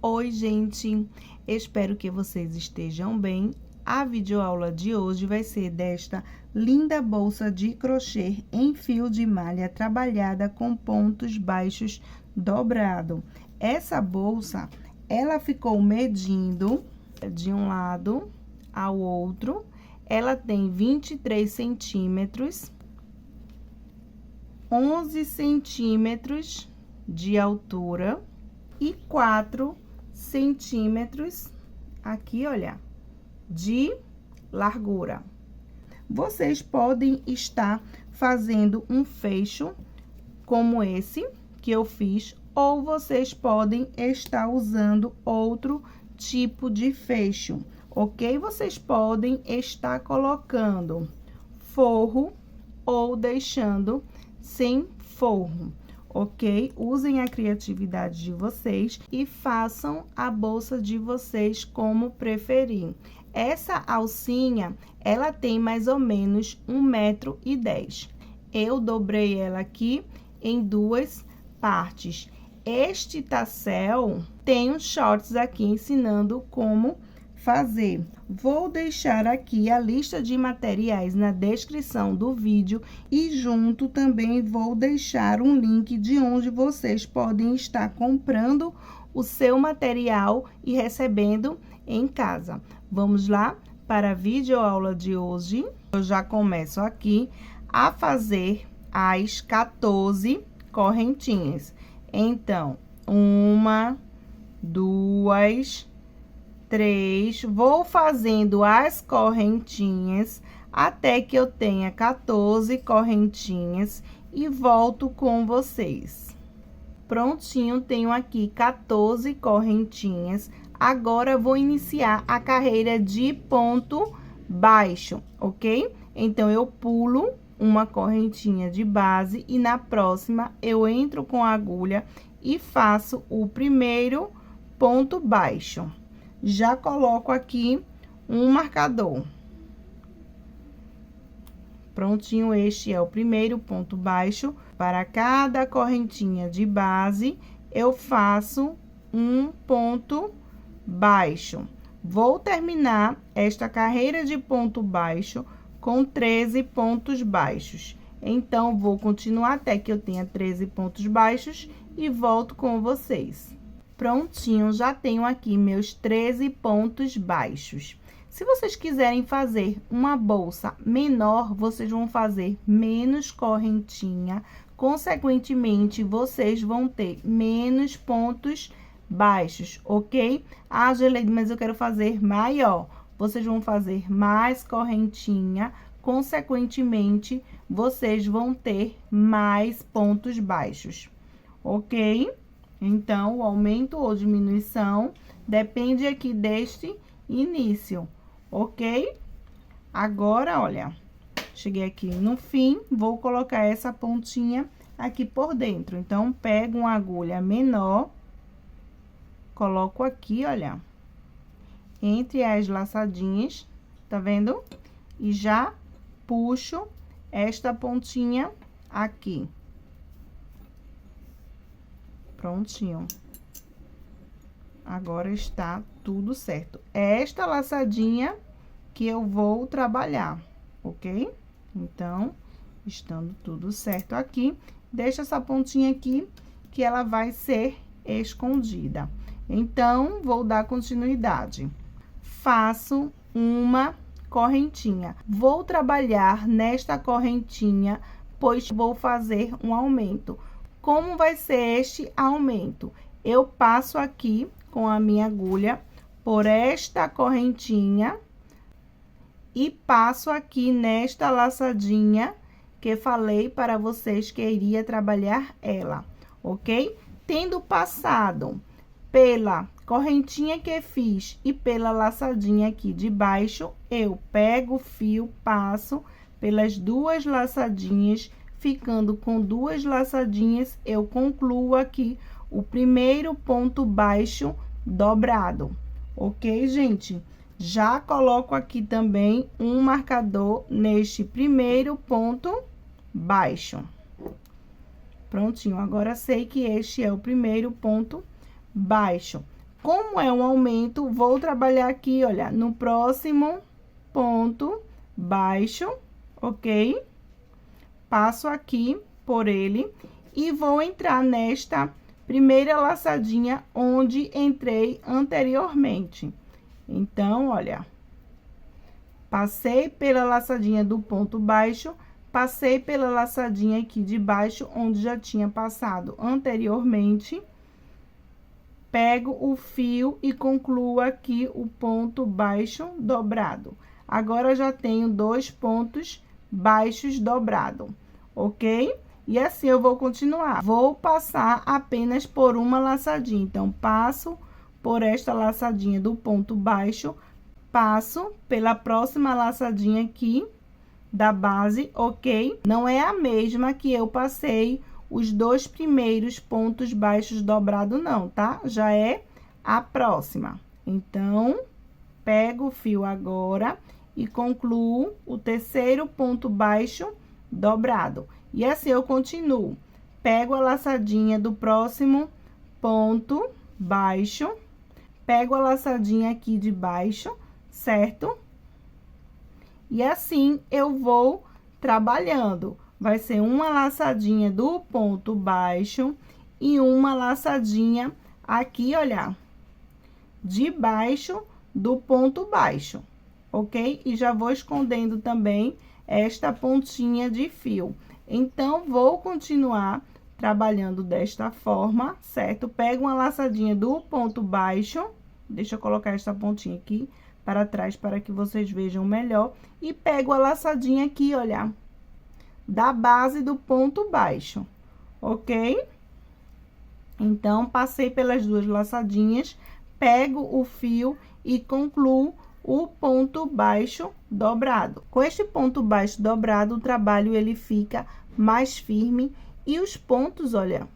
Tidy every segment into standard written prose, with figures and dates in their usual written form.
Oi, gente! Espero que vocês estejam bem. A videoaula de hoje vai ser desta linda bolsa de crochê em fio de malha trabalhada com pontos baixos dobrado. Essa bolsa, ela ficou medindo de um lado ao outro. Ela tem 23 centímetros, 11 centímetros de altura e 4 centímetros aqui, olha, de largura. Vocês podem estar fazendo um fecho como esse que eu fiz, ou vocês podem estar usando outro tipo de fecho, ok? Vocês podem estar colocando forro ou deixando sem forro, ok? Usem a criatividade de vocês e façam a bolsa de vocês como preferir. Essa alcinha, ela tem mais ou menos 1,10 m. Eu dobrei ela aqui em duas partes. Este tassel tem uns shorts aqui ensinando como fazer. Vou deixar aqui a lista de materiais na descrição do vídeo e junto também vou deixar um link de onde vocês podem estar comprando o seu material e recebendo em casa. Vamos lá para a videoaula de hoje. Eu já começo aqui a fazer as 14 correntinhas. Então, 1, 2, 3, vou fazendo as correntinhas até que eu tenha 14 correntinhas e volto com vocês. Prontinho, tenho aqui 14 correntinhas. Agora, vou iniciar a carreira de ponto baixo, ok? Então, eu pulo uma correntinha de base e na próxima eu entro com a agulha e faço o primeiro ponto baixo. Já coloco aqui um marcador. Prontinho, este é o primeiro ponto baixo. Para cada correntinha de base, eu faço um ponto baixo. Vou terminar esta carreira de ponto baixo com 13 pontos baixos. Então, vou continuar até que eu tenha 13 pontos baixos e volto com vocês. Prontinho, já tenho aqui meus 13 pontos baixos. Se vocês quiserem fazer uma bolsa menor, vocês vão fazer menos correntinha, consequentemente, vocês vão ter menos pontos baixos, ok? Ah, Geleide, mas eu quero fazer maior. Vocês vão fazer mais correntinha, consequentemente, vocês vão ter mais pontos baixos, ok? Então, o aumento ou diminuição depende aqui deste início, ok? Agora, olha, cheguei aqui no fim, vou colocar essa pontinha aqui por dentro. Então, pego uma agulha menor, coloco aqui, olha, entre as laçadinhas, tá vendo? E já puxo esta pontinha aqui. Prontinho. Agora está tudo certo. É esta laçadinha que eu vou trabalhar, ok? Então, estando tudo certo aqui, deixa essa pontinha aqui que ela vai ser escondida. Então, vou dar continuidade. Faço uma correntinha. Vou trabalhar nesta correntinha, pois vou fazer um aumento. Como vai ser este aumento? Eu passo aqui com a minha agulha por esta correntinha e passo aqui nesta laçadinha que falei para vocês que iria trabalhar ela, ok? Tendo passado pela correntinha que fiz e pela laçadinha aqui de baixo, eu pego o fio, passo pelas duas laçadinhas, ficando com duas laçadinhas, eu concluo aqui o primeiro ponto baixo dobrado, ok, gente? Já coloco aqui também um marcador neste primeiro ponto baixo. Prontinho, agora sei que este é o primeiro ponto baixo. Como é um aumento, vou trabalhar aqui, olha, no próximo ponto baixo, ok? Passo aqui por ele e vou entrar nesta primeira laçadinha onde entrei anteriormente. Então, olha, passei pela laçadinha do ponto baixo, passei pela laçadinha aqui de baixo, onde já tinha passado anteriormente. Pego o fio e concluo aqui o ponto baixo dobrado. Agora, já tenho 2 pontos baixos dobrado, ok? E assim eu vou continuar. Vou passar apenas por uma laçadinha. Então, passo por esta laçadinha do ponto baixo, passo pela próxima laçadinha aqui da base, ok? Não é a mesma que eu passei os 2 primeiros pontos baixos dobrados, não, tá? Já é a próxima. Então, pego o fio agora e concluo o terceiro ponto baixo dobrado. E assim eu continuo. Pego a laçadinha do próximo ponto baixo, pego a laçadinha aqui de baixo, certo? E assim eu vou trabalhando. Vai ser uma laçadinha do ponto baixo e uma laçadinha aqui, olha, de baixo do ponto baixo, ok? E já vou escondendo também esta pontinha de fio. Então, vou continuar trabalhando desta forma, certo? Pego uma laçadinha do ponto baixo, deixa eu colocar esta pontinha aqui para trás para que vocês vejam melhor, e pego a laçadinha aqui, olha, da base do ponto baixo, ok? Então, passei pelas 2 laçadinhas, pego o fio e concluo o ponto baixo dobrado. Com este ponto baixo dobrado, o trabalho ele fica mais firme e os pontos, olha,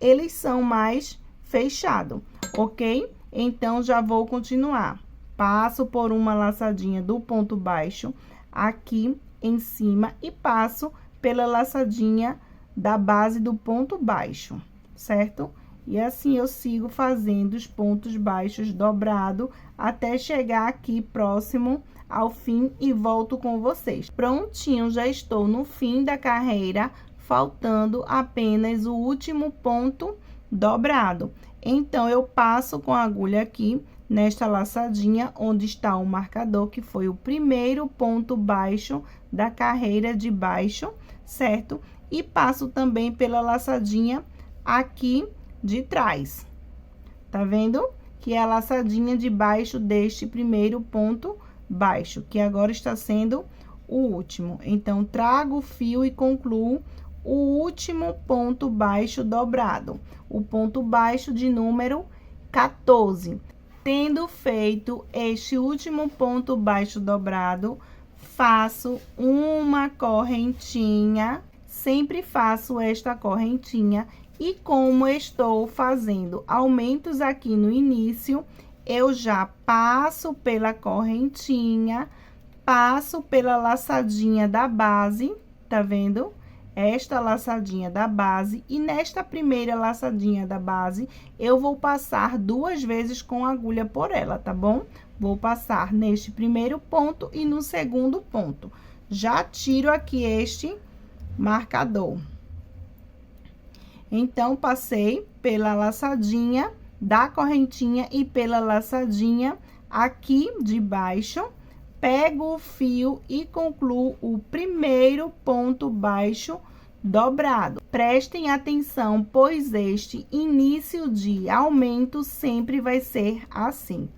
eles são mais fechados, ok? Então, já vou continuar. Passo por uma laçadinha do ponto baixo aqui em cima e passo pela laçadinha da base do ponto baixo, certo? E assim eu sigo fazendo os pontos baixos dobrado até chegar aqui próximo ao fim e volto com vocês. Prontinho, já estou no fim da carreira, faltando apenas o último ponto dobrado. Então, eu passo com a agulha aqui nesta laçadinha onde está o marcador, que foi o primeiro ponto baixo da carreira de baixo, certo? E passo também pela laçadinha aqui de trás. Tá vendo? Que é a laçadinha de baixo deste primeiro ponto baixo, que agora está sendo o último. Então, trago o fio e concluo o último ponto baixo dobrado, o ponto baixo de número 14. Tendo feito este último ponto baixo dobrado, faço uma correntinha, sempre faço esta correntinha, e como estou fazendo aumentos aqui no início, eu já passo pela correntinha, passo pela laçadinha da base, tá vendo? Esta laçadinha da base, e nesta primeira laçadinha da base, eu vou passar 2 vezes com a agulha por ela, tá bom? Vou passar neste primeiro ponto e no segundo ponto. Já tiro aqui este marcador. Então, passei pela laçadinha da correntinha e pela laçadinha aqui de baixo, pego o fio e concluo o primeiro ponto baixo dobrado. Prestem atenção, pois este início de aumento sempre vai ser assim,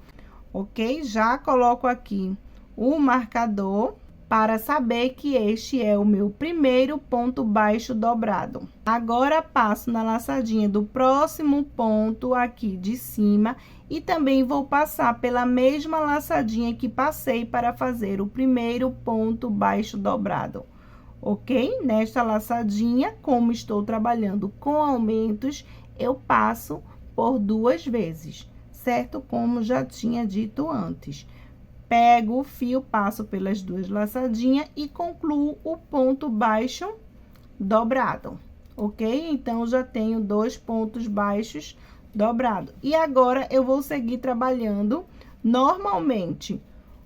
ok? Já coloco aqui o marcador para saber que este é o meu primeiro ponto baixo dobrado. Agora, passo na laçadinha do próximo ponto aqui de cima e também vou passar pela mesma laçadinha que passei para fazer o primeiro ponto baixo dobrado, ok? Nesta laçadinha, como estou trabalhando com aumentos, eu passo por 2 vezes, certo? Como já tinha dito antes. Pego o fio, passo pelas 2 laçadinhas e concluo o ponto baixo dobrado, ok? Então, já tenho 2 pontos baixos dobrado. E agora, eu vou seguir trabalhando normalmente,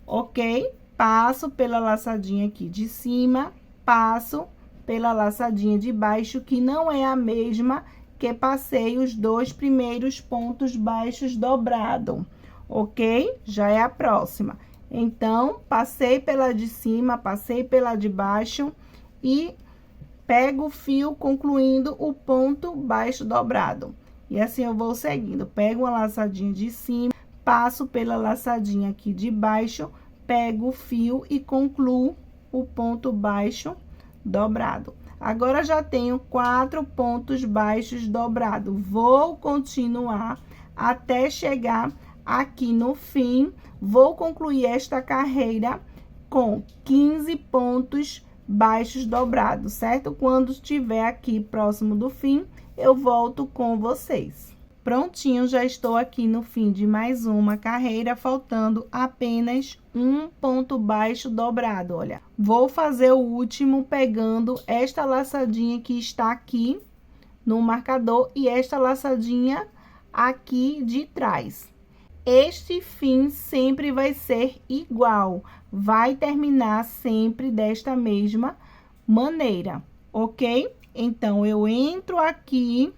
ok? Passo pela laçadinha aqui de cima, passo pela laçadinha de baixo, que não é a mesma que passei os 2 primeiros pontos baixos dobrado, ok? Já é a próxima. Então, passei pela de cima, passei pela de baixo e pego o fio concluindo o ponto baixo dobrado. E assim eu vou seguindo. Pego uma laçadinha de cima, passo pela laçadinha aqui de baixo, pego o fio e concluo o ponto baixo dobrado. Agora, já tenho 4 pontos baixos dobrados. Vou continuar até chegar aqui no fim. Vou concluir esta carreira com 15 pontos baixos dobrados, certo? Quando estiver aqui próximo do fim, eu volto com vocês. Prontinho, já estou aqui no fim de mais uma carreira, faltando apenas um ponto baixo dobrado, olha. Vou fazer o último pegando esta laçadinha que está aqui no marcador e esta laçadinha aqui de trás. Este fim sempre vai ser igual, vai terminar sempre desta mesma maneira, ok? Então, eu entro aqui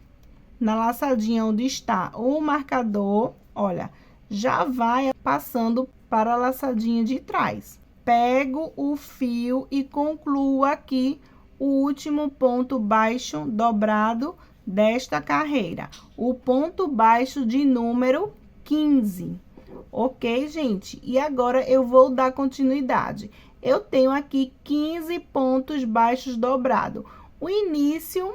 na laçadinha onde está o marcador, olha, já vai passando para a laçadinha de trás. Pego o fio e concluo aqui o último ponto baixo dobrado desta carreira, o ponto baixo de número 15. Ok, gente? E agora eu vou dar continuidade. Eu tenho aqui 15 pontos baixos dobrados. O início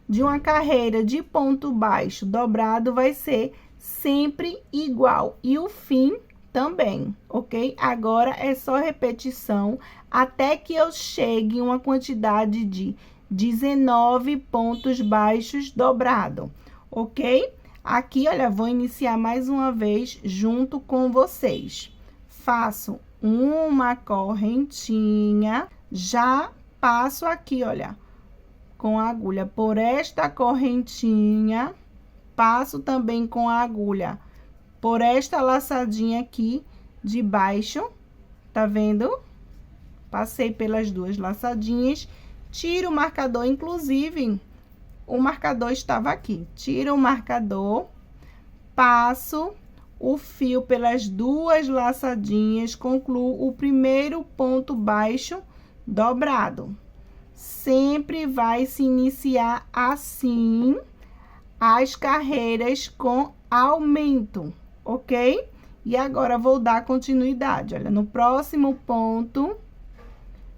de uma carreira de ponto baixo dobrado vai ser sempre igual e o fim também, ok? Agora é só repetição até que eu chegue em uma quantidade de 19 pontos baixos dobrado, ok? Aqui, olha, vou iniciar mais uma vez junto com vocês. Faço uma correntinha, já passo aqui, olha, com a agulha por esta correntinha, passo também com a agulha por esta laçadinha aqui de baixo, tá vendo? Passei pelas duas laçadinhas, tiro o marcador, inclusive, o marcador estava aqui. Tiro o marcador, passo o fio pelas duas laçadinhas, concluo o primeiro ponto baixo dobrado. Sempre vai se iniciar assim as carreiras com aumento, ok? E agora, vou dar continuidade. Olha, no próximo ponto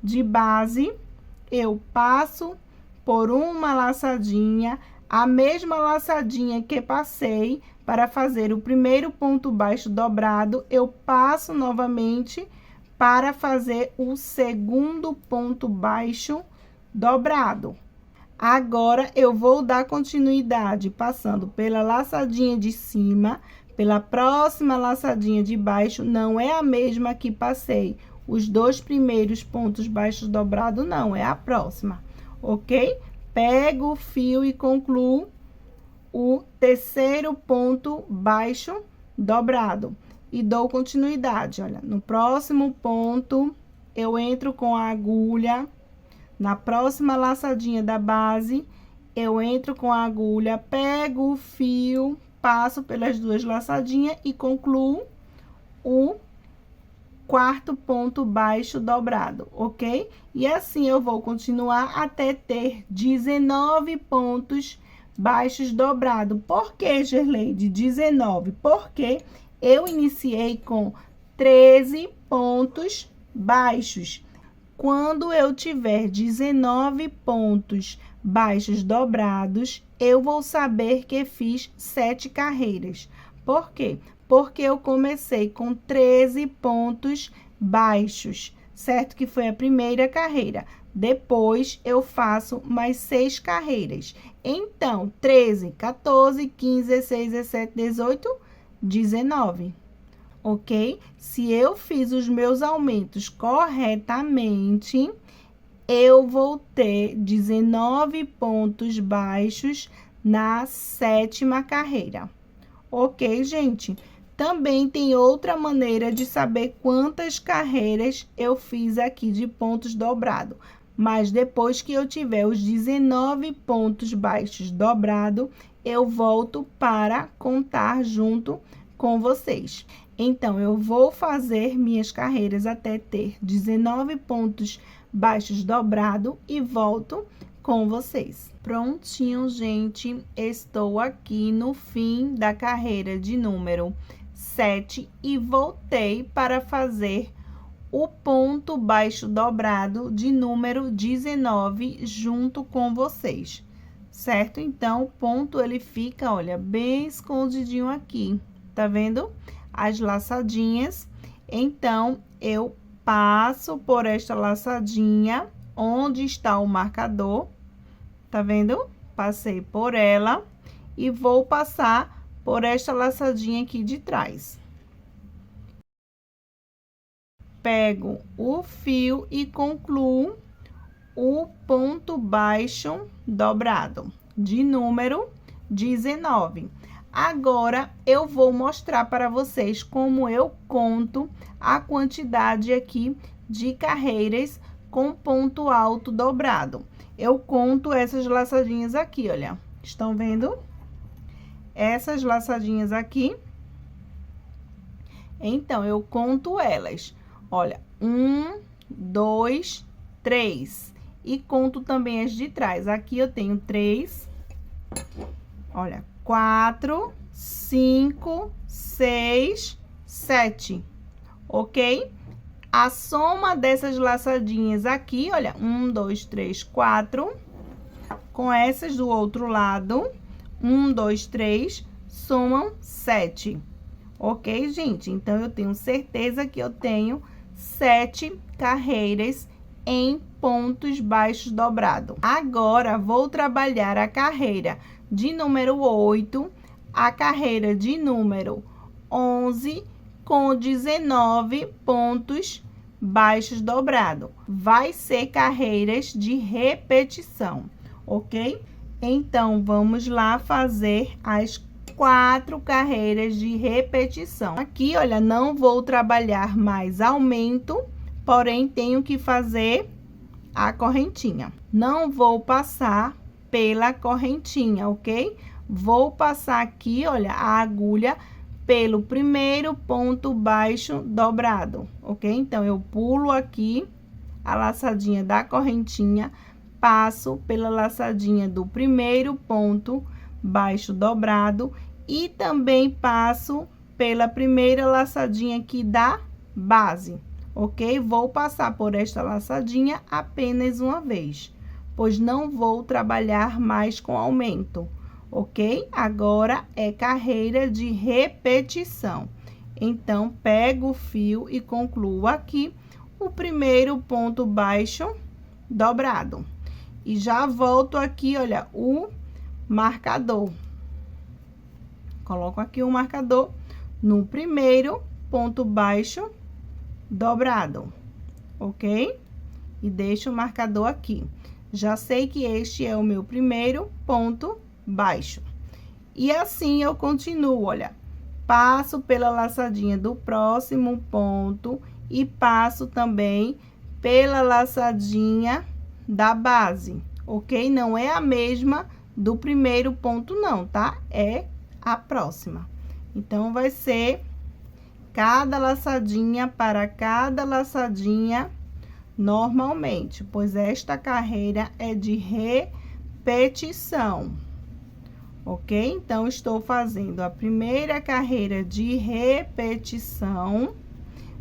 de base, eu passo por uma laçadinha, a mesma laçadinha que passei para fazer o primeiro ponto baixo dobrado, eu passo novamente para fazer o segundo ponto baixo dobrado. Agora, eu vou dar continuidade, passando pela laçadinha de cima, pela próxima laçadinha de baixo, não é a mesma que passei os 2 primeiros pontos baixos dobrados, não, é a próxima, ok? Pego o fio e concluo o terceiro ponto baixo dobrado. E dou continuidade, olha, no próximo ponto, eu entro com a agulha. Na próxima laçadinha da base, eu entro com a agulha, pego o fio, passo pelas duas laçadinhas e concluo o quarto ponto baixo dobrado, ok? E assim eu vou continuar até ter 19 pontos baixos dobrados. Por que, Gerleide, 19? Porque eu iniciei com 13 pontos baixos. Quando eu tiver 19 pontos baixos dobrados, eu vou saber que fiz 7 carreiras. Por quê? Porque eu comecei com 13 pontos baixos, certo? Que foi a primeira carreira. Depois, eu faço mais 6 carreiras. Então, 13, 14, 15, 16, 17, 18, 19. Ok? Se eu fiz os meus aumentos corretamente, eu vou ter 19 pontos baixos na 7ª carreira, Ok, gente? Também tem outra maneira de saber quantas carreiras eu fiz aqui de pontos dobrados. Mas depois que eu tiver os 19 pontos baixos dobrados, eu volto para contar junto com vocês. Então, eu vou fazer minhas carreiras até ter 19 pontos baixos dobrados e volto com vocês. Prontinho, gente, estou aqui no fim da carreira de número 7 e voltei para fazer o ponto baixo dobrado de número 19 junto com vocês, certo? Então, o ponto ele fica, olha, bem escondidinho aqui, tá vendo? As laçadinhas. Então, eu passo por esta laçadinha onde está o marcador, tá vendo? Passei por ela e vou passar por esta laçadinha aqui de trás. Pego o fio e concluo o ponto baixo dobrado de número 19. Agora, eu vou mostrar para vocês como eu conto a quantidade aqui de carreiras com ponto alto dobrado. Eu conto essas laçadinhas aqui, olha. Estão vendo? Essas laçadinhas aqui. Então, eu conto elas. Olha, 1, 2, 3. E conto também as de trás. Aqui eu tenho 3. Olha, 4, 5, 6, 7. Ok? A soma dessas laçadinhas aqui, olha, 1, 2, 3, 4. Com essas do outro lado, 1, 2, 3, somam 7. Ok, gente? Então, eu tenho certeza que eu tenho 7 carreiras em pontos baixos dobrados. Agora, vou trabalhar a carreira de número 8, a carreira de número 11, com 19 pontos baixos dobrados. Vai ser carreiras de repetição, ok? Então, vamos lá fazer as 4 carreiras de repetição. Aqui, olha, não vou trabalhar mais aumento, porém, tenho que fazer a correntinha. Não vou passar pela correntinha, ok? Vou passar aqui, olha, a agulha pelo primeiro ponto baixo dobrado, ok? Então, eu pulo aqui a laçadinha da correntinha, passo pela laçadinha do primeiro ponto baixo dobrado e também passo pela primeira laçadinha aqui da base, ok? Vou passar por esta laçadinha apenas uma vez, pois não vou trabalhar mais com aumento, ok? Agora, é carreira de repetição. Então, pego o fio e concluo aqui o primeiro ponto baixo dobrado. E já volto aqui, olha, o marcador. Coloco aqui o marcador no primeiro ponto baixo dobrado, ok? E deixo o marcador aqui. Já sei que este é o meu primeiro ponto baixo. E assim eu continuo, olha. Passo pela laçadinha do próximo ponto e passo também pela laçadinha da base, ok? Não é a mesma do primeiro ponto, não, tá? É a próxima. Então, vai ser cada laçadinha para cada laçadinha normalmente, pois esta carreira é de repetição, ok? Então, estou fazendo a primeira carreira de repetição,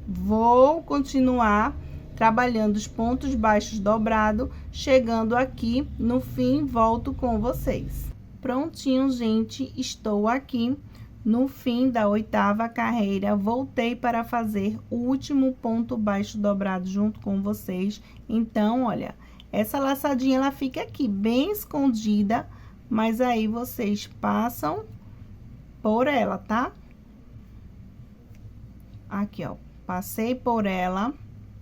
vou continuar trabalhando os pontos baixos dobrados, chegando aqui no fim, volto com vocês. Prontinho, gente, estou aqui no fim da 8ª carreira, voltei para fazer o último ponto baixo dobrado junto com vocês. Então, olha, essa laçadinha, ela fica aqui bem escondida, mas aí vocês passam por ela, tá? Aqui, ó, passei por ela,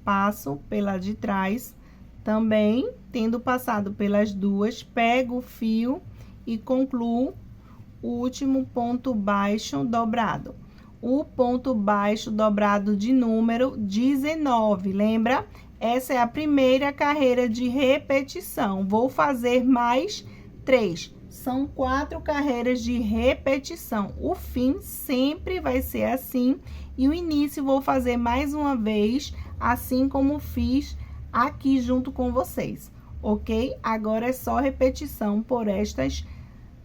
passo pela de trás, também tendo passado pelas duas, pego o fio e concluo último ponto baixo dobrado. O ponto baixo dobrado de número 19, lembra? Essa é a primeira carreira de repetição. Vou fazer mais 3. São 4 carreiras de repetição. O fim sempre vai ser assim. E o início vou fazer mais uma vez, assim como fiz aqui junto com vocês, ok? Agora é só repetição por estas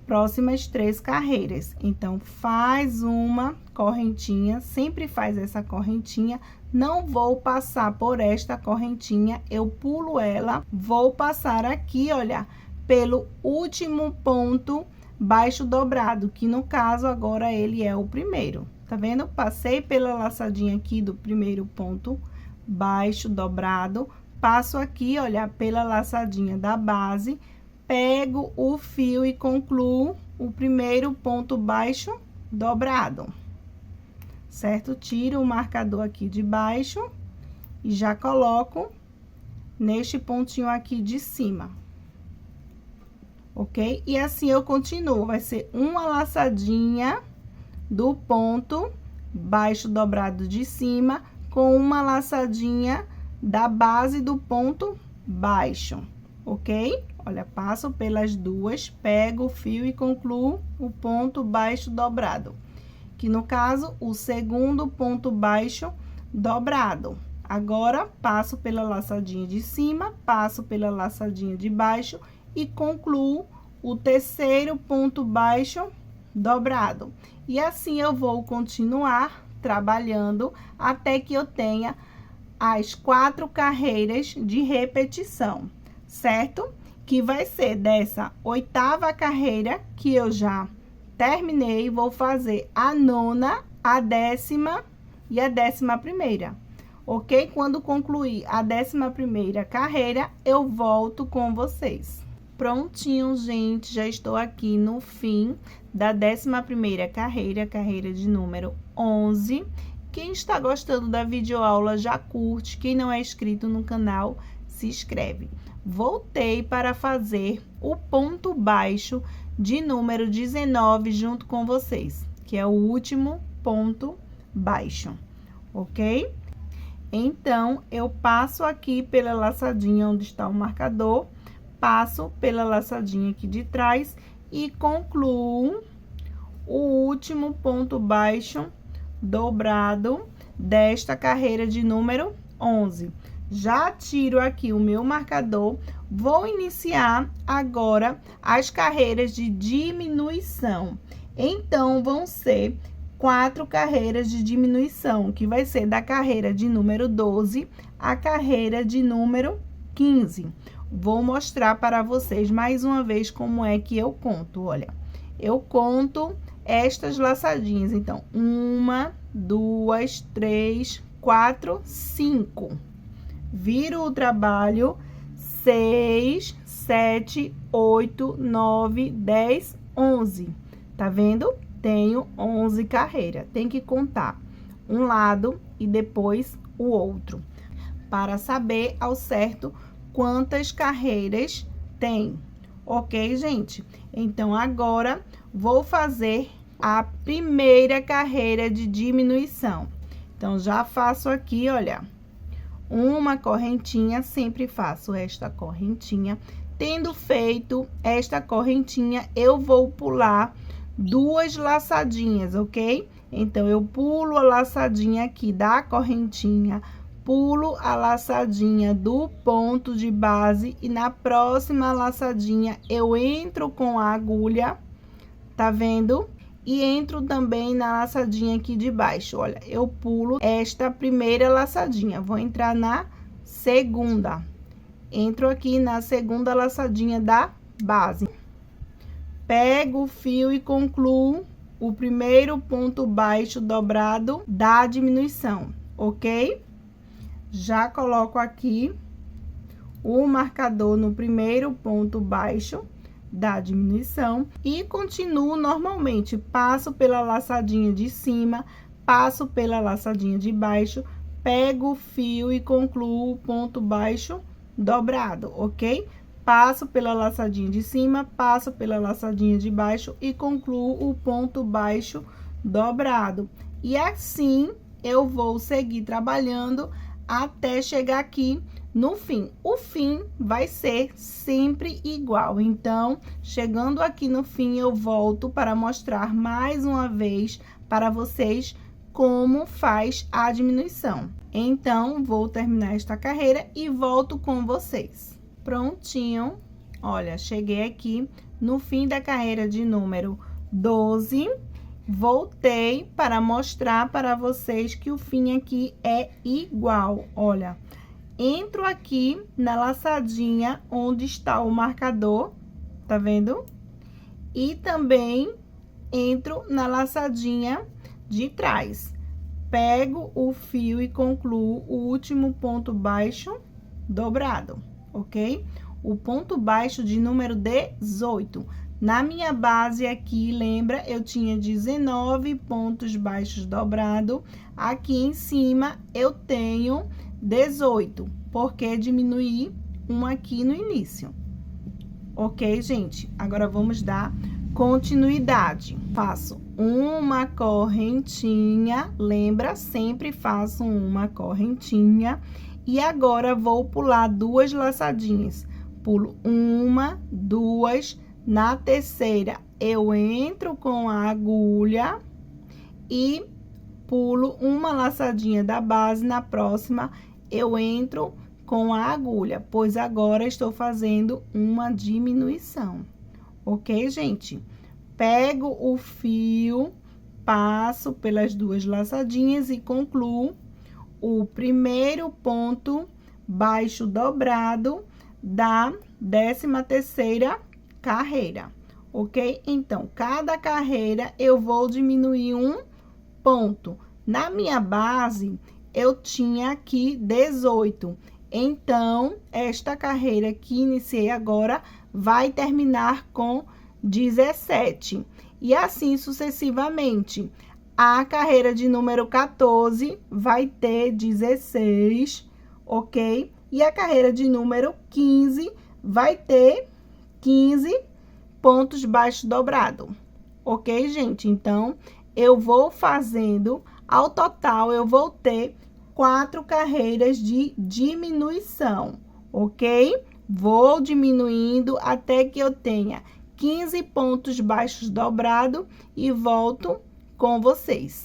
próximas 3 carreiras. Então, faz uma correntinha, sempre faz essa correntinha. Não vou passar por esta correntinha, eu pulo ela, vou passar aqui, olha, pelo último ponto baixo dobrado, que no caso agora ele é o primeiro. Tá vendo? Passei pela laçadinha aqui do primeiro ponto baixo dobrado, passo aqui, olha, pela laçadinha da base, pego o fio e concluo o primeiro ponto baixo dobrado, certo? Tiro o marcador aqui de baixo e já coloco neste pontinho aqui de cima, ok? E assim eu continuo, vai ser uma laçadinha do ponto baixo dobrado de cima com uma laçadinha da base do ponto baixo, ok? Olha, passo pelas duas, pego o fio e concluo o ponto baixo dobrado, que no caso, o segundo ponto baixo dobrado. Agora, passo pela laçadinha de cima, passo pela laçadinha de baixo e concluo o terceiro ponto baixo dobrado. E assim eu vou continuar trabalhando até que eu tenha as 4 carreiras de repetição, certo? Que vai ser dessa 8ª carreira que eu já terminei, vou fazer a 9ª, a 10ª e a 11ª, ok? Quando concluir a 11ª carreira, eu volto com vocês. Prontinho, gente, já estou aqui no fim da 11ª carreira, carreira de número 11. Quem está gostando da videoaula já curte, quem não é inscrito no canal, se inscreve. Voltei para fazer o ponto baixo de número 19 junto com vocês, que é o último ponto baixo, ok? Então, eu passo aqui pela laçadinha onde está o marcador, passo pela laçadinha aqui de trás e concluo o último ponto baixo dobrado desta carreira de número 11. Já tiro aqui o meu marcador, vou iniciar agora as carreiras de diminuição. Então, vão ser 4 carreiras de diminuição, que vai ser da carreira de número 12 à carreira de número 15. Vou mostrar para vocês mais uma vez como é que eu conto, olha. Eu conto estas laçadinhas, então, 1, 2, 3, 4, 5. Viro o trabalho, 6, 7, 8, 9, 10, 11. Tá vendo? Tenho 11 carreiras. Tem que contar um lado e depois o outro, para saber ao certo quantas carreiras tem, ok, gente? Então, agora, vou fazer a primeira carreira de diminuição. Então, já faço aqui, olha, uma correntinha, sempre faço esta correntinha. Tendo feito esta correntinha, eu vou pular 2 laçadinhas, ok? Então, eu pulo a laçadinha aqui da correntinha, pulo a laçadinha do ponto de base e na próxima laçadinha eu entro com a agulha, tá vendo? E entro também na laçadinha aqui de baixo, olha, eu pulo esta primeira laçadinha, vou entrar na segunda, entro aqui na segunda laçadinha da base, pego o fio e concluo o primeiro ponto baixo dobrado da diminuição, ok? Já coloco aqui o marcador no primeiro ponto baixo da diminuição e continuo normalmente. Passo pela laçadinha de cima, passo pela laçadinha de baixo, pego o fio e concluo o ponto baixo dobrado, ok? passo pela laçadinha de cima, passo pela laçadinha de baixo e concluo o ponto baixo dobrado. E assim eu vou seguir trabalhando até chegar aqui no fim. O fim vai ser sempre igual. Então, chegando aqui no fim, eu volto para mostrar mais uma vez para vocês como faz a diminuição. Então, vou terminar esta carreira e volto com vocês. Prontinho. Olha, cheguei aqui no fim da carreira de número 12. Voltei para mostrar para vocês que o fim aqui é igual. Olha, entro aqui na laçadinha onde está o marcador, tá vendo? E também entro na laçadinha de trás. Pego o fio e concluo o último ponto baixo dobrado, ok? O ponto baixo de número 18. Na minha base aqui, lembra, eu tinha 19 pontos baixos dobrado. Aqui em cima, eu tenho 18, porque diminuí um aqui no início. Ok, gente? Agora, vamos dar continuidade. Faço uma correntinha, lembra? Sempre faço uma correntinha. E agora, vou pular 2 laçadinhas. Pulo 1, 2... Na terceira, eu entro com a agulha e pulo uma laçadinha da base. Na próxima, eu entro com a agulha, pois agora estou fazendo uma diminuição. Ok, gente? Pego o fio, passo pelas 2 laçadinhas e concluo o primeiro ponto baixo dobrado da 13ª carreira, ok? Então, cada carreira eu vou diminuir um ponto. Na minha base, eu tinha aqui 18. Então, esta carreira que iniciei agora vai terminar com 17. E assim sucessivamente. A carreira de número 14 vai ter 16, ok? E a carreira de número 15 vai ter 15 pontos baixos dobrado, ok, gente? Então, eu vou fazendo, ao total, eu vou ter 4 carreiras de diminuição, ok? Vou diminuindo até que eu tenha 15 pontos baixos dobrado e volto com vocês.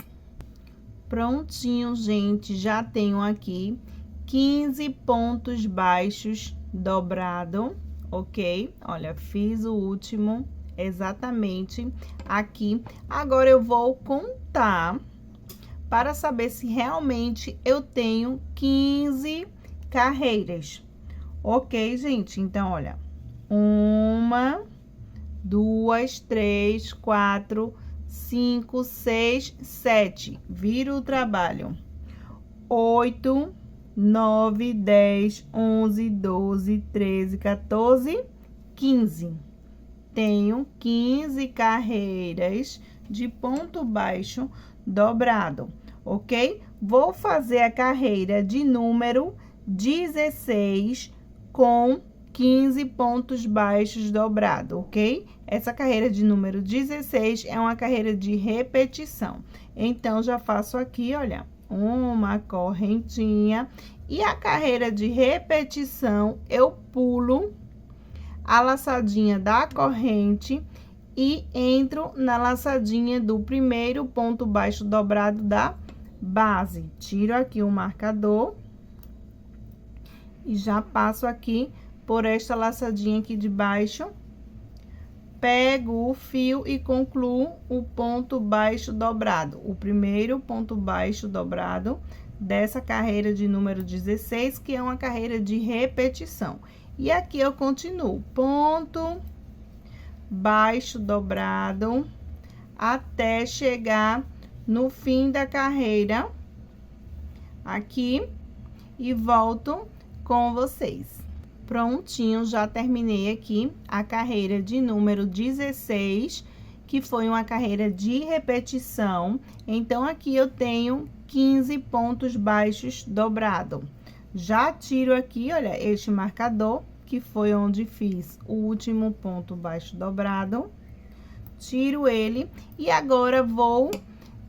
Prontinho, gente, já tenho aqui 15 pontos baixos dobrado. Ok? Olha, fiz o último exatamente aqui. Agora, eu vou contar para saber se realmente eu tenho 15 carreiras. Ok, gente? Então, olha. 1, 2, 3, 4, 5, 6, 7. Viro o trabalho. 8, 9, 10, 11, 12, 13, 14, 15. Tenho 15 carreiras de ponto baixo dobrado, ok? Vou fazer a carreira de número 16 com 15 pontos baixos dobrado, ok? Essa carreira de número 16 é uma carreira de repetição. Então, já faço aqui, olha, uma correntinha. E a carreira de repetição, eu pulo a laçadinha da corrente e entro na laçadinha do primeiro ponto baixo dobrado da base. Tiro aqui o marcador e já passo aqui por esta laçadinha aqui de baixo. Pego o fio e concluo o ponto baixo dobrado, o primeiro ponto baixo dobrado dessa carreira de número 16, que é uma carreira de repetição. E aqui eu continuo, ponto baixo dobrado, até chegar no fim da carreira, aqui, e volto com vocês. Prontinho, já terminei aqui a carreira de número 16, que foi uma carreira de repetição. Então, aqui eu tenho 15 pontos baixos dobrado. Já tiro aqui, olha, este marcador que foi onde fiz o último ponto baixo dobrado. Tiro ele e agora vou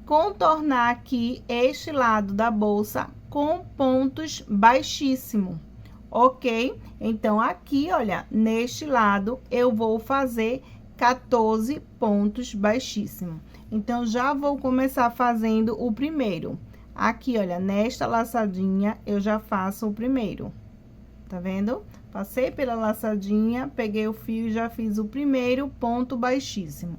contornar aqui este lado da bolsa com pontos baixíssimos, ok? Então, aqui, olha, neste lado, eu vou fazer 14 pontos baixíssimos. Então, já vou começar fazendo o primeiro. Aqui, olha, nesta laçadinha, eu já faço o primeiro. Tá vendo? Passei pela laçadinha, peguei o fio e já fiz o primeiro ponto baixíssimo.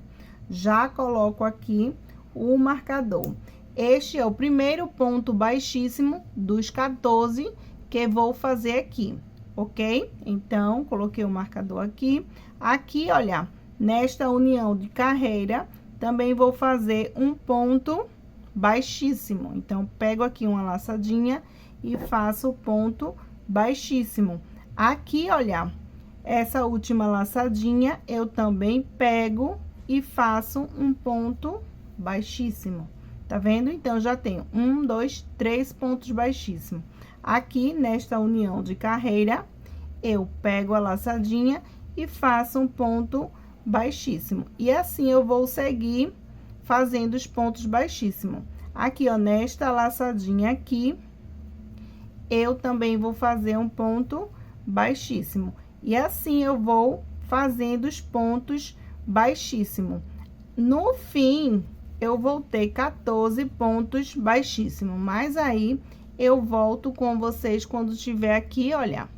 Já coloco aqui o marcador. Este é o primeiro ponto baixíssimo dos 14 que vou fazer aqui, ok? Então, coloquei o marcador aqui. Aqui, olha, nesta união de carreira, também vou fazer um ponto baixíssimo. Então, pego aqui uma laçadinha e faço o ponto baixíssimo. Aqui, olha, essa última laçadinha, eu também pego e faço um ponto baixíssimo. Tá vendo? Então, já tenho 1, 2, 3 pontos baixíssimos. Aqui, nesta união de carreira, eu pego a laçadinha e faço um ponto baixíssimo. E assim, eu vou seguir fazendo os pontos baixíssimos. Aqui, ó, nesta laçadinha aqui, eu também vou fazer um ponto baixíssimo. E assim, eu vou fazendo os pontos baixíssimos. No fim, eu vou ter 14 pontos baixíssimos, mas aí eu volto com vocês quando tiver aqui, olha,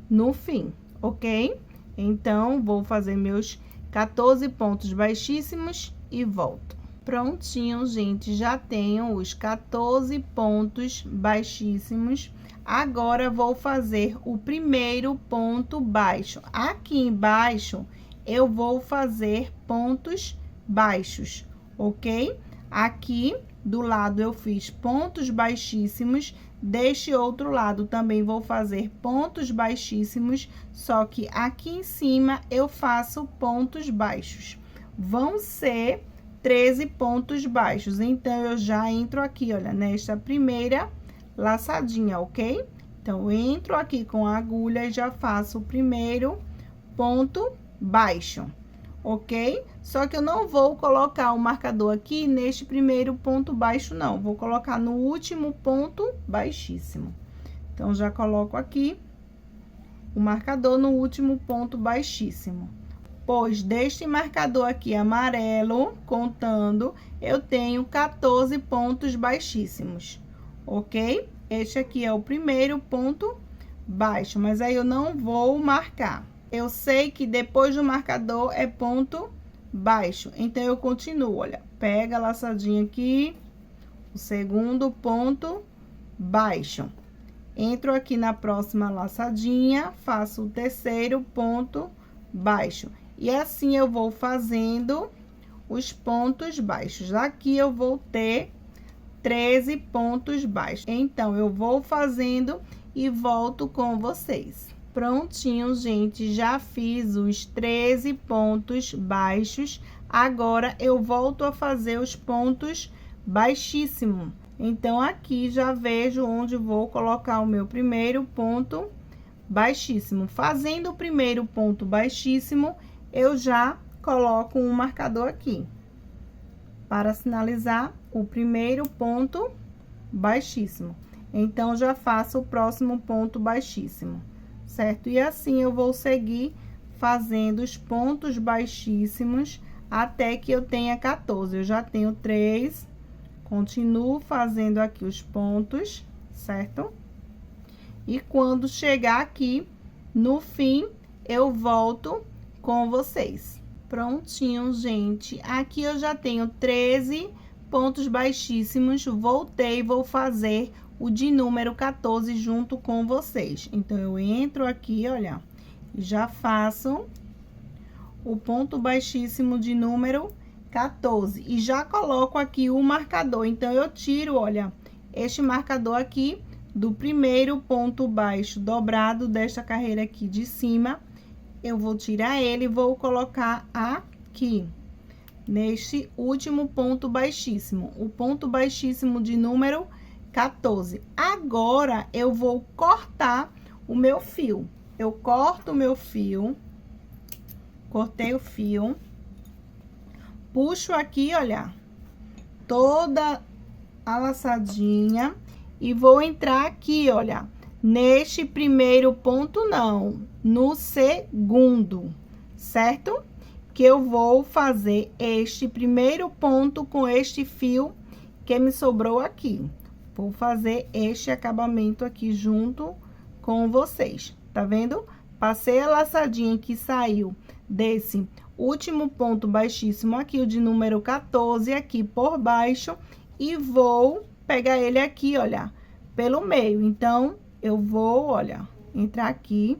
no fim, ok? Então, vou fazer meus 14 pontos baixíssimos e volto. Prontinho, gente, já tenho os 14 pontos baixíssimos. Agora, vou fazer o primeiro ponto baixo. Aqui embaixo, eu vou fazer pontos baixos, ok? Aqui do lado eu fiz pontos baixíssimos, deste outro lado também vou fazer pontos baixíssimos, só que aqui em cima eu faço pontos baixos. Vão ser 13 pontos baixos, então eu já entro aqui, olha, nesta primeira laçadinha, ok? Então, eu entro aqui com a agulha e já faço o primeiro ponto baixo, ok? Só que eu não vou colocar o marcador aqui neste primeiro ponto baixo, não. Vou colocar no último ponto baixíssimo. Então, já coloco aqui o marcador no último ponto baixíssimo. Pois, deste marcador aqui amarelo, contando, eu tenho 14 pontos baixíssimos, ok? Este aqui é o primeiro ponto baixo, mas aí eu não vou marcar. Eu sei que depois do marcador é ponto baixo, então eu continuo, olha, pega a laçadinha aqui, o segundo ponto baixo. Entro aqui na próxima laçadinha, faço o terceiro ponto baixo. E assim eu vou fazendo os pontos baixos. Aqui eu vou ter 13 pontos baixos. Então, eu vou fazendo e volto com vocês. Prontinho, gente, já fiz os 13 pontos baixos. Agora, eu volto a fazer os pontos baixíssimos. Então, aqui já vejo onde vou colocar o meu primeiro ponto baixíssimo. Fazendo o primeiro ponto baixíssimo, eu já coloco um marcador aqui para sinalizar o primeiro ponto baixíssimo. Então, já faço o próximo ponto baixíssimo, certo? E assim eu vou seguir fazendo os pontos baixíssimos até que eu tenha 14. Eu já tenho 3, continuo fazendo aqui os pontos, certo? E quando chegar aqui no fim, eu volto com vocês. Prontinho, gente. Aqui eu já tenho 13 pontos baixíssimos. Voltei, vou fazer o de número 14 junto com vocês. Então, eu entro aqui, olha, já faço o ponto baixíssimo de número 14. E já coloco aqui o marcador. Então, eu tiro, olha, este marcador aqui do primeiro ponto baixo dobrado desta carreira aqui de cima. Eu vou tirar ele e vou colocar aqui, neste último ponto baixíssimo, o ponto baixíssimo de número 14. Agora, eu vou cortar o meu fio, eu corto o meu fio, cortei o fio, puxo aqui, olha, toda a laçadinha e vou entrar aqui, olha, neste primeiro ponto não, no segundo, certo? Que eu vou fazer este primeiro ponto com este fio que me sobrou aqui. Vou fazer este acabamento aqui junto com vocês, tá vendo? Passei a laçadinha que saiu desse último ponto baixíssimo aqui, o de número 14, aqui por baixo, e vou pegar ele aqui, olha, pelo meio. Então, eu vou, olha, entrar aqui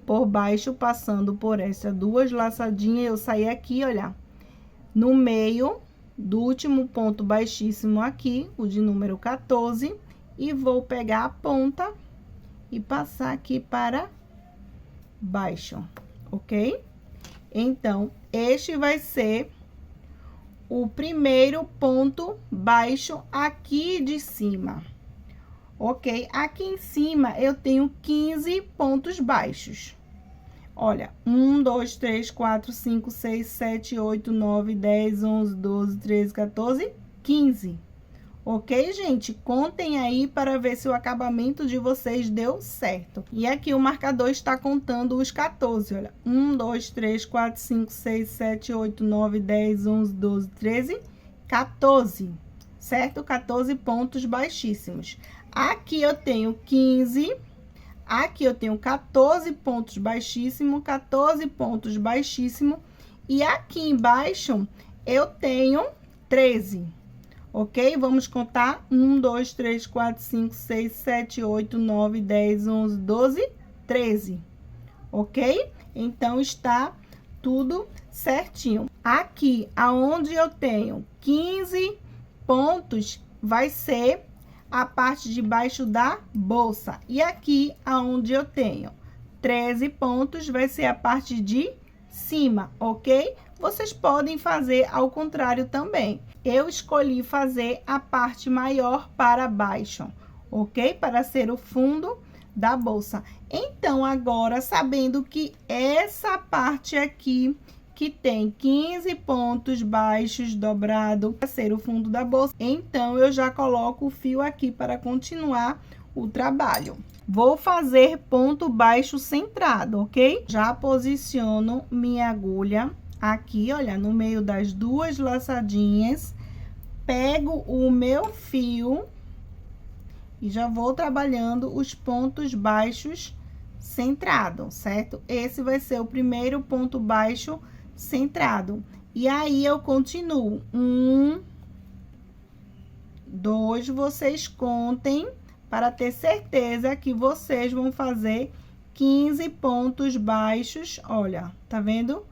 por baixo, passando por essas duas laçadinhas, eu saí aqui, olha, no meio do último ponto baixíssimo aqui, o de número 14, e vou pegar a ponta e passar aqui para baixo, ok? Então, este vai ser o primeiro ponto baixo aqui de cima, ok? Aqui em cima, eu tenho 15 pontos baixos. Olha, 1, 2, 3, 4, 5, 6, 7, 8, 9, 10, 11, 12, 13, 14, 15. Ok, gente? Contem aí para ver se o acabamento de vocês deu certo. E aqui o marcador está contando os 14, olha. 1, 2, 3, 4, 5, 6, 7, 8, 9, 10, 11, 12, 13, 14. Certo? 14 pontos baixíssimos. Aqui eu tenho 15. Aqui eu tenho 14 pontos baixíssimo, 14 pontos baixíssimo. E aqui embaixo eu tenho 13. Ok? Vamos contar 1, 2, 3, 4, 5, 6, 7, 8, 9, 10, 11, 12, 13. Ok? Então, está tudo certinho. Aqui, aonde eu tenho 15 pontos, vai ser a parte de baixo da bolsa. E aqui, aonde eu tenho 13 pontos, vai ser a parte de cima, ok? Vocês podem fazer ao contrário também. Eu escolhi fazer a parte maior para baixo, ok? Para ser o fundo da bolsa. Então, agora, sabendo que essa parte aqui, que tem 15 pontos baixos dobrado para ser o fundo da bolsa, então, eu já coloco o fio aqui para continuar o trabalho. Vou fazer ponto baixo centrado, ok? Já posiciono minha agulha aqui, olha, no meio das duas laçadinhas, pego o meu fio e já vou trabalhando os pontos baixos centrado, certo? Esse vai ser o primeiro ponto baixo centrado. E aí, eu continuo. 1, 2, vocês contem para ter certeza que vocês vão fazer 15 pontos baixos. Olha, tá vendo?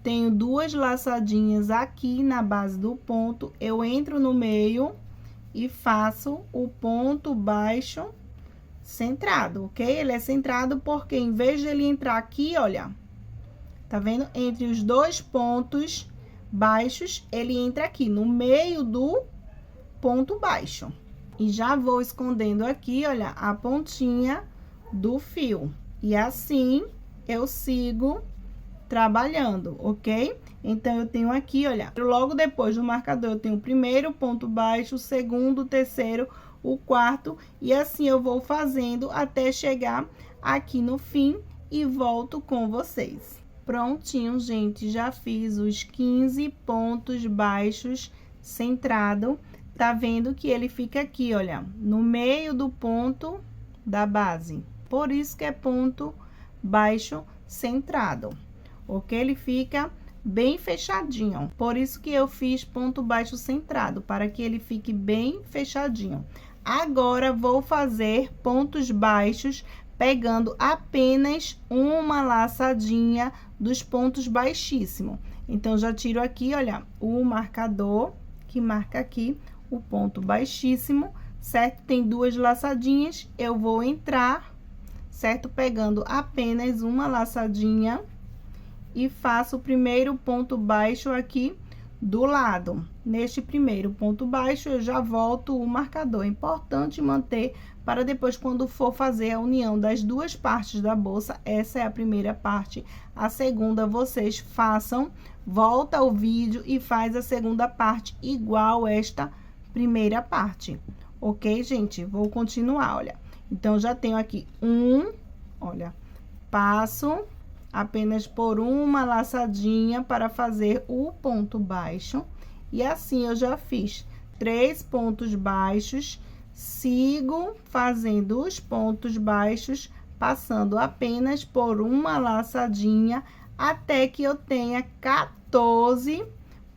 Tenho duas laçadinhas aqui na base do ponto, eu entro no meio e faço o ponto baixo centrado, ok? Ele é centrado porque, em vez de ele entrar aqui, olha, tá vendo? Entre os dois pontos baixos, ele entra aqui no meio do ponto baixo. E já vou escondendo aqui, olha, a pontinha do fio. E assim, eu sigo trabalhando, ok? Então, eu tenho aqui, olha, logo depois do marcador, eu tenho o primeiro ponto baixo, o segundo, o terceiro, o quarto, e assim eu vou fazendo até chegar aqui no fim e volto com vocês. Prontinho, gente, já fiz os 15 pontos baixos centrado. Tá vendo que ele fica aqui, olha, no meio do ponto da base. Por isso que é ponto baixo centrado. Ok? Ele fica bem fechadinho. Por isso que eu fiz ponto baixo centrado, para que ele fique bem fechadinho. Agora, vou fazer pontos baixos, pegando apenas uma laçadinha dos pontos baixíssimos. Então, já tiro aqui, olha, o marcador que marca aqui o ponto baixíssimo, certo? Tem duas laçadinhas, eu vou entrar, certo? Pegando apenas uma laçadinha e faço o primeiro ponto baixo aqui do lado. Neste primeiro ponto baixo, eu já volto o marcador. É importante manter para depois, quando for fazer a união das duas partes da bolsa, essa é a primeira parte. A segunda, vocês façam, volta o vídeo e faz a segunda parte igual esta primeira parte. Ok, gente? Vou continuar, olha. Então, já tenho aqui olha, passo apenas por uma laçadinha para fazer o ponto baixo. E assim, eu já fiz 3 pontos baixos, sigo fazendo os pontos baixos, passando apenas por uma laçadinha, até que eu tenha 14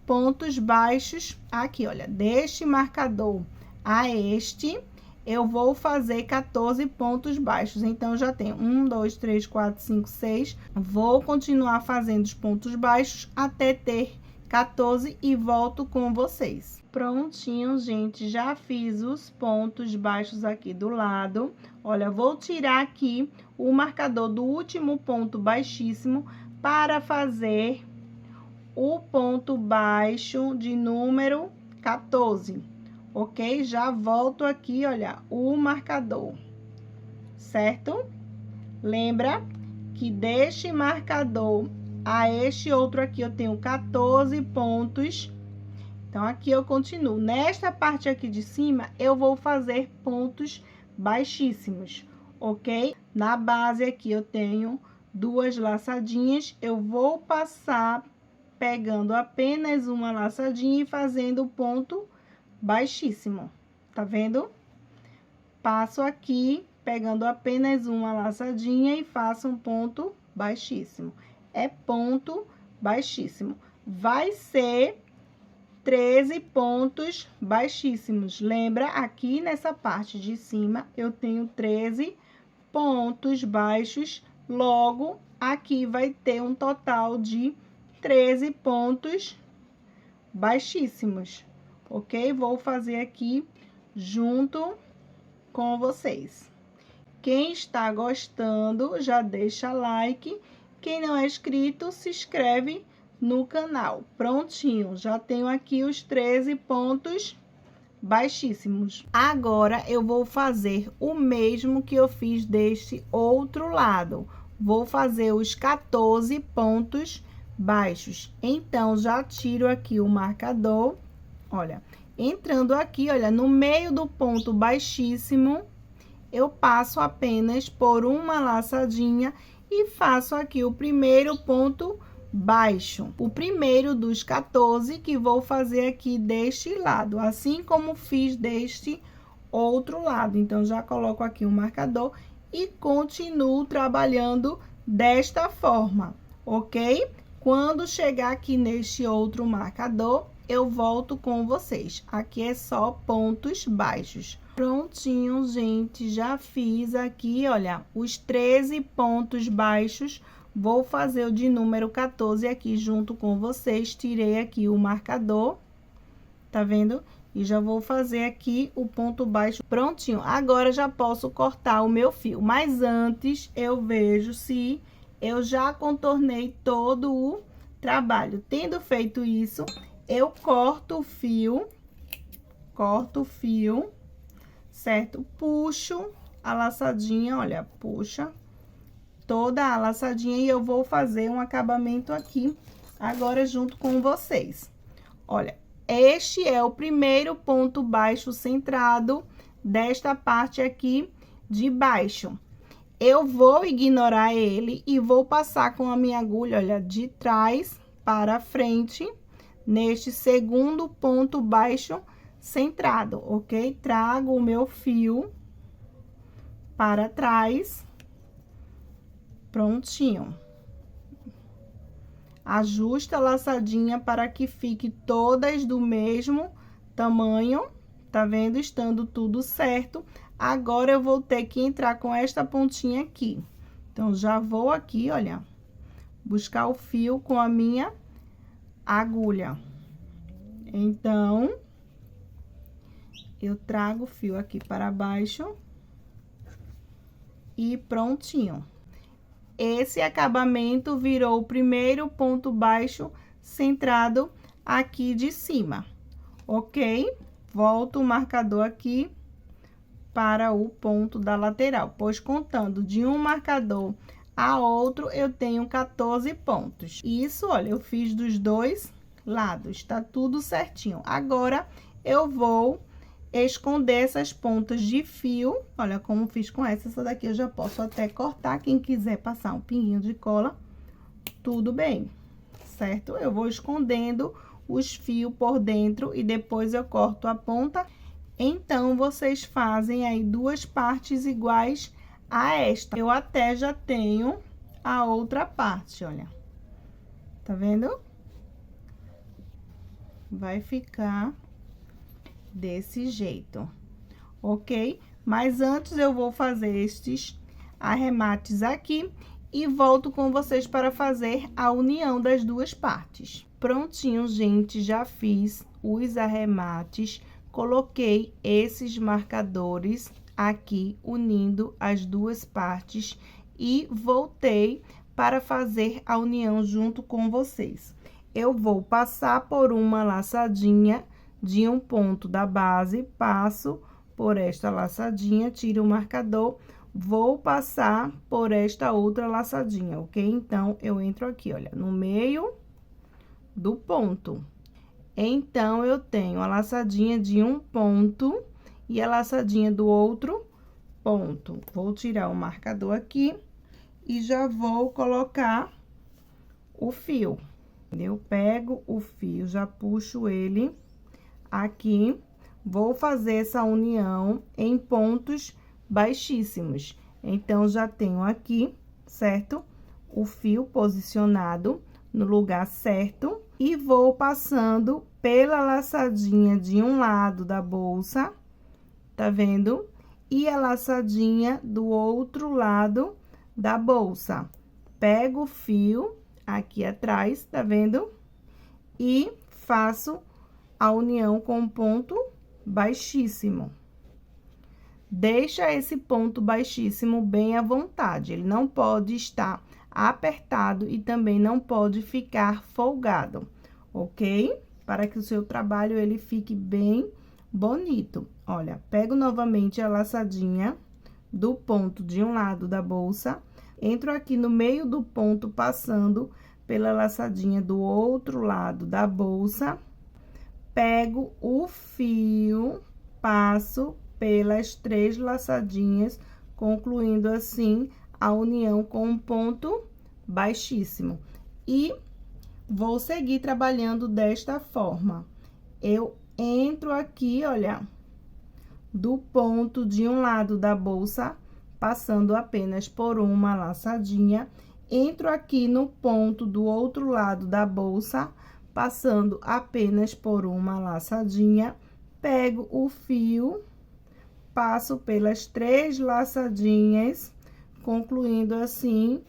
pontos baixos aqui, olha, deste marcador a este, eu vou fazer 14 pontos baixos. Então, já tenho 1, 2, 3, 4, 5, 6. Vou continuar fazendo os pontos baixos até ter 14 e volto com vocês. Prontinho, gente, já fiz os pontos baixos aqui do lado. Olha, vou tirar aqui o marcador do último ponto baixíssimo para fazer o ponto baixo de número 14. Ok? Já volto aqui, olha, o marcador, certo? Lembra que deste marcador a este outro aqui eu tenho 14 pontos. Então, aqui eu continuo. Nesta parte aqui de cima, eu vou fazer pontos baixíssimos, ok? Na base aqui eu tenho 2 laçadinhas, eu vou passar pegando apenas uma laçadinha e fazendo o ponto baixíssimo, tá vendo? Passo aqui, pegando apenas uma laçadinha e faço um ponto baixíssimo. É ponto baixíssimo. Vai ser 13 pontos baixíssimos. Lembra, aqui nessa parte de cima, eu tenho 13 pontos baixos, logo, aqui vai ter um total de 13 pontos baixíssimos. Ok? Vou fazer aqui junto com vocês. Quem está gostando, já deixa like. Quem não é inscrito, se inscreve no canal. Prontinho, já tenho aqui os 13 pontos baixíssimos. Agora, eu vou fazer o mesmo que eu fiz deste outro lado. Vou fazer os 14 pontos baixos. Então, já tiro aqui o marcador. Olha, entrando aqui, olha, no meio do ponto baixíssimo, eu passo apenas por uma laçadinha e faço aqui o primeiro ponto baixo. O primeiro dos 14 que vou fazer aqui deste lado, assim como fiz deste outro lado. Então, já coloco aqui o marcador e continuo trabalhando desta forma, ok? Quando chegar aqui neste outro marcador, eu volto com vocês. Aqui é só pontos baixos. Prontinho, gente, já fiz aqui, olha, os 13 pontos baixos. Vou fazer o de número 14 aqui junto com vocês. Tirei aqui o marcador, tá vendo? E já vou fazer aqui o ponto baixo. Prontinho, agora já posso cortar o meu fio. Mas antes, eu vejo se eu já contornei todo o trabalho. Tendo feito isso, eu corto o fio, certo? Puxo a laçadinha, olha, puxa toda a laçadinha e eu vou fazer um acabamento aqui agora junto com vocês. Olha, este é o primeiro ponto baixo centrado desta parte aqui de baixo. Eu vou ignorar ele e vou passar com a minha agulha, olha, de trás para frente, neste segundo ponto baixo centrado, ok? Trago o meu fio para trás, prontinho. Ajusta a laçadinha para que fique todas do mesmo tamanho, tá vendo? Estando tudo certo. Agora, eu vou ter que entrar com esta pontinha aqui. Então, já vou aqui, olha, buscar o fio com a minha agulha. Então, eu trago o fio aqui para baixo e prontinho. Esse acabamento virou o primeiro ponto baixo centrado aqui de cima, ok? Volto o marcador aqui para o ponto da lateral, pois contando de um marcador a outro, eu tenho 14 pontos. Isso, olha, eu fiz dos dois lados, tá tudo certinho. Agora, eu vou esconder essas pontas de fio. Olha como fiz com essa daqui eu já posso até cortar. Quem quiser passar um pinguinho de cola, tudo bem, certo? Eu vou escondendo os fios por dentro e depois eu corto a ponta. Então, vocês fazem aí duas partes iguais a esta. Eu até já tenho a outra parte, olha. Tá vendo? Vai ficar desse jeito, ok? Mas antes eu vou fazer estes arremates aqui e volto com vocês para fazer a união das duas partes. Prontinho, gente, já fiz os arremates, coloquei esses marcadores aqui unindo as duas partes e voltei para fazer a união junto com vocês. Eu vou passar por uma laçadinha de um ponto da base, passo por esta laçadinha, tiro o marcador, vou passar por esta outra laçadinha, ok? Então, eu entro aqui, olha, no meio do ponto. Então, eu tenho a laçadinha de um ponto e a laçadinha do outro ponto. Vou tirar o marcador aqui e já vou colocar o fio. Eu pego o fio, já puxo ele aqui, vou fazer essa união em pontos baixíssimos. Então, já tenho aqui, certo? O fio posicionado no lugar certo e vou passando pela laçadinha de um lado da bolsa, tá vendo? E a laçadinha do outro lado da bolsa. Pego o fio aqui atrás, tá vendo? E faço a união com um ponto baixíssimo. Deixa esse ponto baixíssimo bem à vontade, ele não pode estar apertado e também não pode ficar folgado, ok? Para que o seu trabalho ele fique bem bonito. Olha, pego novamente a laçadinha do ponto de um lado da bolsa, entro aqui no meio do ponto, passando pela laçadinha do outro lado da bolsa, pego o fio, passo pelas 3 laçadinhas, concluindo assim a união com um ponto baixíssimo. E vou seguir trabalhando desta forma. Eu entro aqui, olha, do ponto de um lado da bolsa, passando apenas por uma laçadinha, entro aqui no ponto do outro lado da bolsa, passando apenas por uma laçadinha, pego o fio, passo pelas 3 laçadinhas, concluindo assim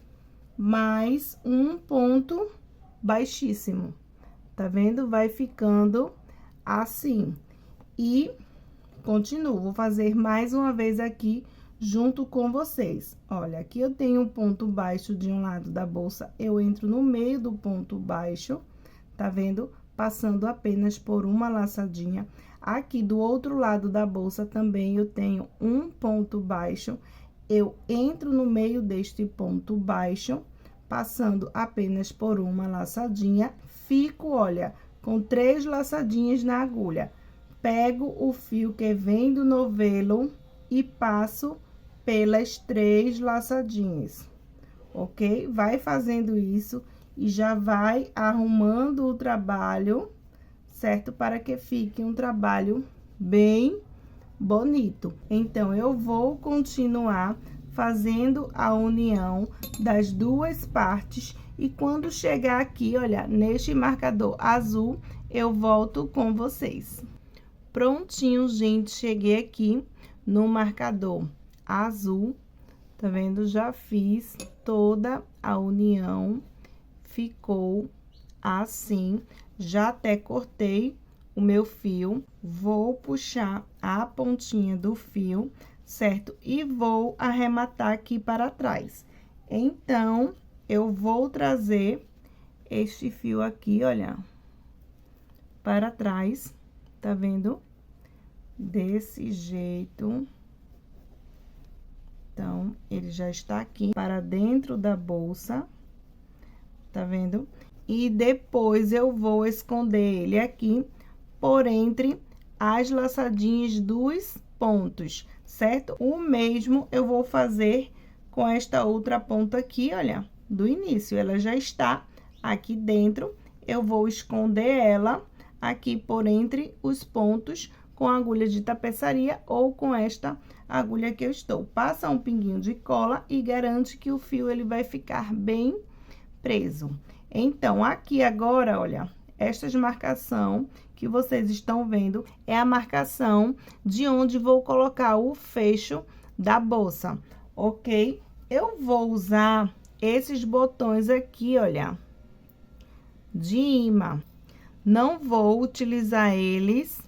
mais um ponto baixíssimo. Tá vendo? Vai ficando assim. E continuo, vou fazer mais uma vez aqui junto com vocês. Olha, aqui eu tenho um ponto baixo de um lado da bolsa, eu entro no meio do ponto baixo, tá vendo? Passando apenas por uma laçadinha. Aqui do outro lado da bolsa também eu tenho um ponto baixo, eu entro no meio deste ponto baixo, passando apenas por uma laçadinha, fico, olha, com 3 laçadinhas na agulha. Pego o fio que vem do novelo e passo pelas 3 laçadinhas, ok? Vai fazendo isso e já vai arrumando o trabalho, certo? Para que fique um trabalho bem bonito. Então, eu vou continuar fazendo a união das duas partes e quando chegar aqui, olha, neste marcador azul, eu volto com vocês. Prontinho, gente, cheguei aqui no marcador azul, tá vendo? Já fiz toda a união, ficou assim, já até cortei o meu fio, vou puxar a pontinha do fio, certo? E vou arrematar aqui para trás. Então, eu vou trazer este fio aqui, olha, para trás, tá vendo? Desse jeito. Então, ele já está aqui para dentro da bolsa, tá vendo? E depois eu vou esconder ele aqui por entre as laçadinhas dos pontos, certo? O mesmo eu vou fazer com esta outra ponta aqui, olha, do início. Ela já está aqui dentro, eu vou esconder ela aqui por entre os pontos com a agulha de tapeçaria ou com esta agulha que eu estou. Passa um pinguinho de cola e garante que o fio ele vai ficar bem preso. Então, aqui agora, olha, esta marcação que vocês estão vendo é a marcação de onde vou colocar o fecho da bolsa, ok? Eu vou usar esses botões aqui, olha, de imã. Não vou utilizar eles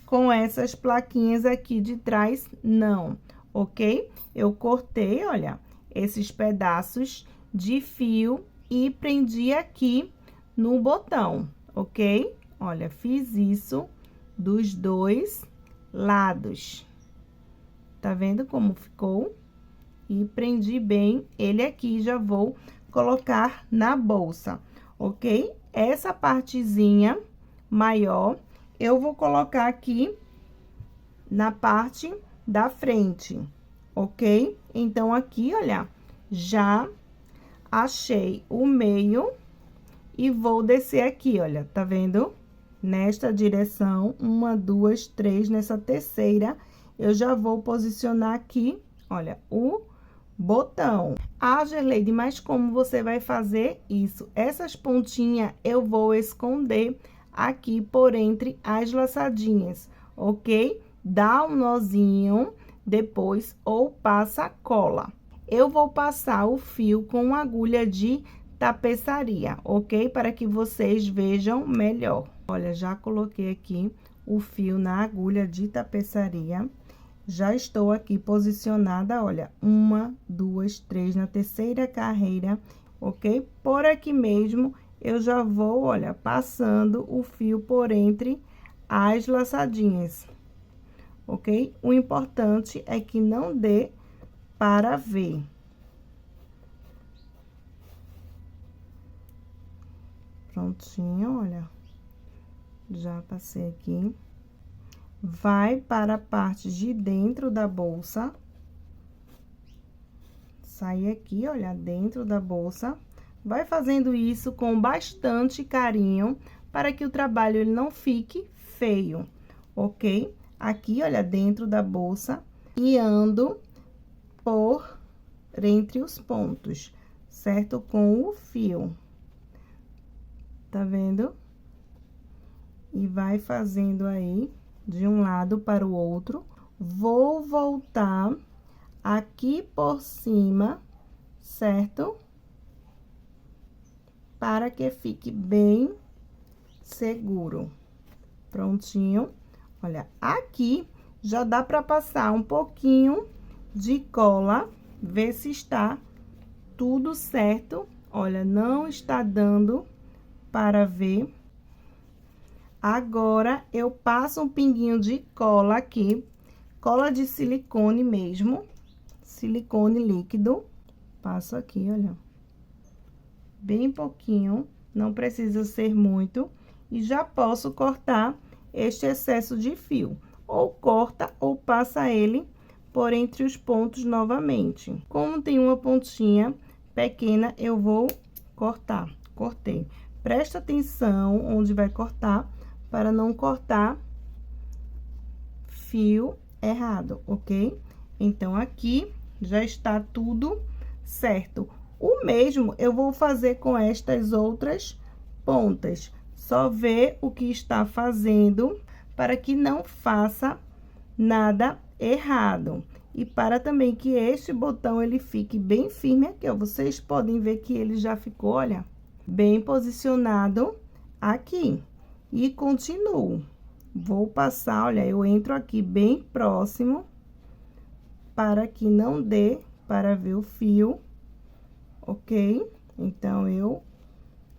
com essas plaquinhas aqui de trás, não, ok? Eu cortei, olha, esses pedaços de fio e prendi aqui no botão, ok? Olha, fiz isso dos dois lados. Tá vendo como ficou? E prendi bem ele aqui, já vou colocar na bolsa, ok? Essa partezinha maior eu vou colocar aqui na parte da frente, ok? Então, aqui, olha, já achei o meio e vou descer aqui, olha, tá vendo? Nesta direção, 1, 2, 3, nessa terceira, eu já vou posicionar aqui, olha, o botão. Ah, Gerleide, mas como você vai fazer isso? Essas pontinhas eu vou esconder aqui por entre as laçadinhas, ok? Dá um nozinho depois ou passa cola. Eu vou passar o fio com agulha de tapeçaria, ok? Para que vocês vejam melhor. Olha, já coloquei aqui o fio na agulha de tapeçaria. Já estou aqui posicionada, olha, 1, 2, 3 na terceira carreira, ok? Por aqui mesmo, eu já vou, olha, passando o fio por entre as laçadinhas, ok? O importante é que não dê para ver. Prontinho, olha, já passei aqui. Vai para a parte de dentro da bolsa. Sai aqui, olha, dentro da bolsa. Vai fazendo isso com bastante carinho, para que o trabalho ele não fique feio, ok? Aqui, olha, dentro da bolsa, e ando por entre os pontos, certo? Com o fio. Tá vendo? E vai fazendo aí, de um lado para o outro. Vou voltar aqui por cima, certo? Para que fique bem seguro. Prontinho. Olha, aqui já dá para passar um pouquinho de cola, ver se está tudo certo. Olha, não está dando para ver. Agora, eu passo um pinguinho de cola aqui, cola de silicone mesmo, silicone líquido. Passo aqui, olha. Bem pouquinho, não precisa ser muito. E já posso cortar este excesso de fio. Ou corta ou passa ele por entre os pontos novamente. Como tem uma pontinha pequena, eu vou cortar. Cortei. Presta atenção onde vai cortar, para não cortar fio errado, ok? Então, aqui já está tudo certo. O mesmo eu vou fazer com estas outras pontas. Só ver o que está fazendo para que não faça nada errado. E para também que este botão ele fique bem firme aqui, ó. Vocês podem ver que ele já ficou, olha, bem posicionado aqui. E continuo. Vou passar, olha, eu entro aqui bem próximo, para que não dê para ver o fio, ok? Então, eu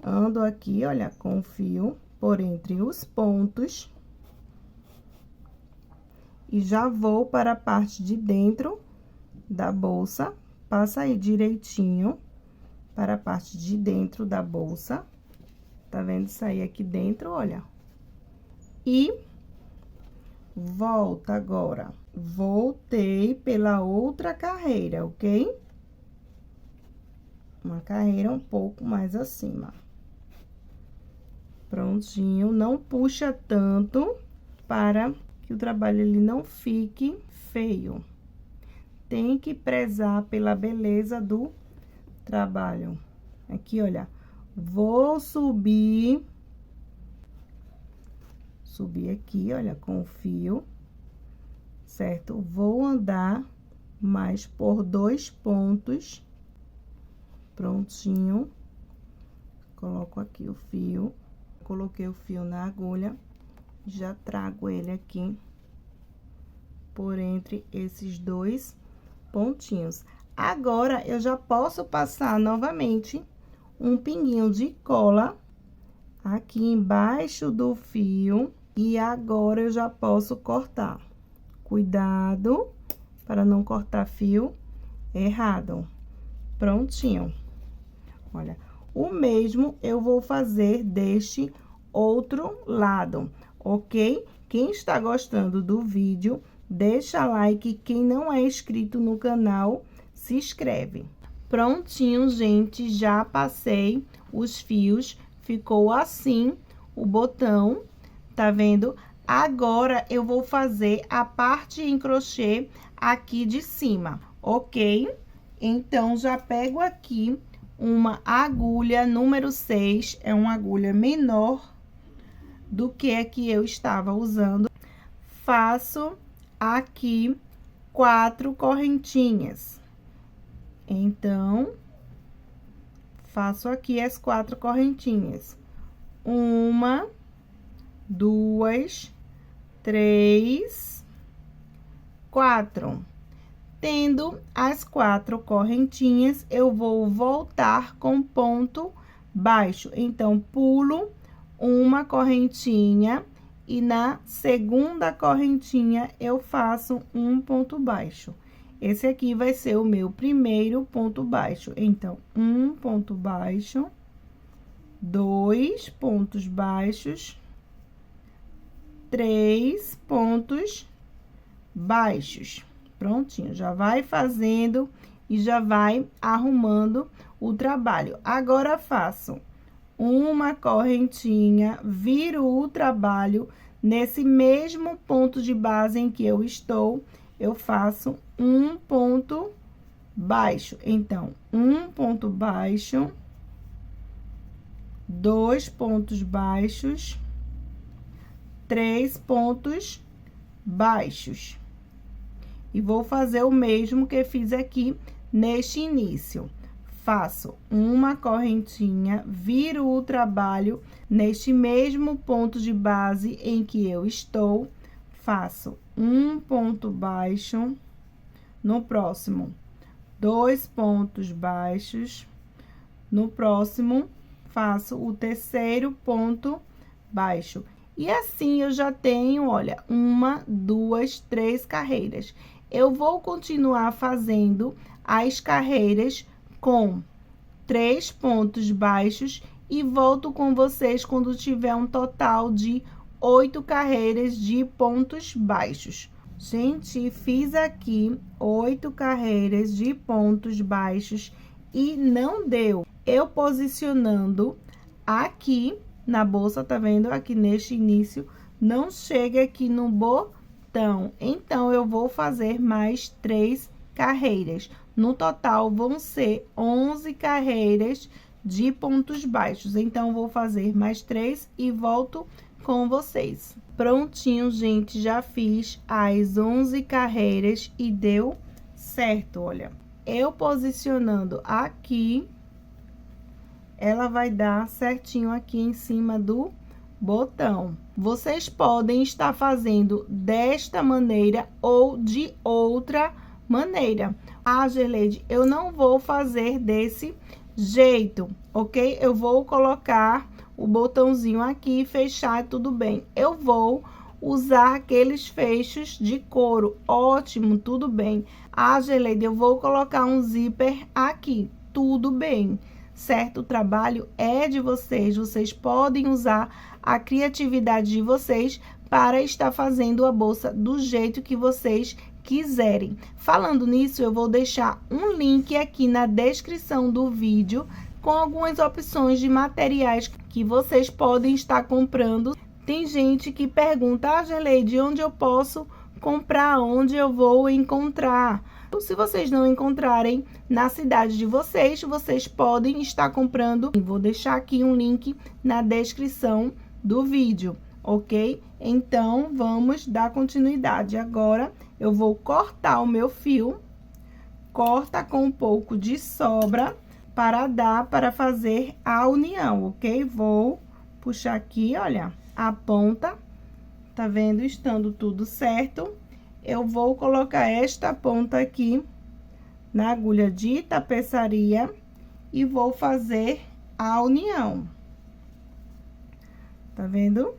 ando aqui, olha, com o fio, por entre os pontos. E já vou para a parte de dentro da bolsa. Passa aí direitinho para a parte de dentro da bolsa. Tá vendo? Sair aqui dentro, olha. E volta agora. Voltei pela outra carreira, ok? Uma carreira um pouco mais acima. Prontinho. Não puxa tanto para que o trabalho ele não fique feio. Tem que prezar pela beleza do trabalho. Aqui, olha. Vou subir aqui, olha, com o fio, certo? Vou andar mais por 2 pontos. Prontinho. Coloco aqui o fio. Coloquei o fio na agulha. Já trago ele aqui por entre esses 2 pontinhos. Agora, eu já posso passar novamente um pinguinho de cola aqui embaixo do fio. E agora, eu já posso cortar. Cuidado para não cortar fio errado. Prontinho. Olha, o mesmo eu vou fazer deste outro lado, ok? Quem está gostando do vídeo, deixa like. Quem não é inscrito no canal, se inscreve. Prontinho, gente, já passei os fios, ficou assim o botão, tá vendo? Agora, eu vou fazer a parte em crochê aqui de cima, ok? Então, já pego aqui uma agulha número 6, é uma agulha menor do que a que eu estava usando. Faço aqui 4 correntinhas. Então, faço aqui as 4 correntinhas. 1, 2, 3, 4. Tendo as 4 correntinhas, eu vou voltar com ponto baixo. Então, pulo uma correntinha e na segunda correntinha eu faço um ponto baixo. Esse aqui vai ser o meu primeiro ponto baixo. Então, um ponto baixo, 2 pontos baixos, 3 pontos baixos. Prontinho, já vai fazendo e já vai arrumando o trabalho. Agora, faço uma correntinha, viro o trabalho nesse mesmo ponto de base em que eu estou, eu faço um ponto baixo. Então, um ponto baixo, 2 pontos baixos, 3 pontos baixos. E vou fazer o mesmo que fiz aqui neste início. Faço uma correntinha, viro o trabalho neste mesmo ponto de base em que eu estou, faço um ponto baixo, no próximo, 2 pontos baixos, no próximo, faço o terceiro ponto baixo. E assim, eu já tenho, olha, 1, 2, 3 carreiras. Eu vou continuar fazendo as carreiras com 3 pontos baixos e volto com vocês quando tiver um total de 8 carreiras de pontos baixos. Gente, fiz aqui 8 carreiras de pontos baixos e não deu. Eu posicionando aqui na bolsa, tá vendo? Aqui neste início, não chega aqui no botão. Então, eu vou fazer mais 3 carreiras. No total, vão ser 11 carreiras de pontos baixos. Então, vou fazer mais 3 e volto com vocês. Prontinho, gente, já fiz as 11 carreiras e deu certo, olha. Eu posicionando aqui, ela vai dar certinho aqui em cima do botão. Vocês podem estar fazendo desta maneira ou de outra maneira. Ah, Gerleide, eu não vou fazer desse jeito, ok? Eu vou colocar o botãozinho aqui, fechar, tudo bem. Eu vou usar aqueles fechos de couro, ótimo, tudo bem. Ah, Geleide, eu vou colocar um zíper aqui, tudo bem, certo? O trabalho é de vocês, vocês podem usar a criatividade de vocês para estar fazendo a bolsa do jeito que vocês quiserem. Falando nisso, eu vou deixar um link aqui na descrição do vídeo com algumas opções de materiais que vocês podem estar comprando. Tem gente que pergunta, ah, Geleide, onde eu posso comprar, onde eu vou encontrar? Então, se vocês não encontrarem na cidade de vocês, vocês podem estar comprando. Vou deixar aqui um link na descrição do vídeo, ok? Então, vamos dar continuidade. Agora, eu vou cortar o meu fio, corta com um pouco de sobra para dar para fazer a união, ok? Vou puxar aqui, olha, a ponta, tá vendo? Estando tudo certo, eu vou colocar esta ponta aqui na agulha de tapeçaria e vou fazer a união. Tá vendo?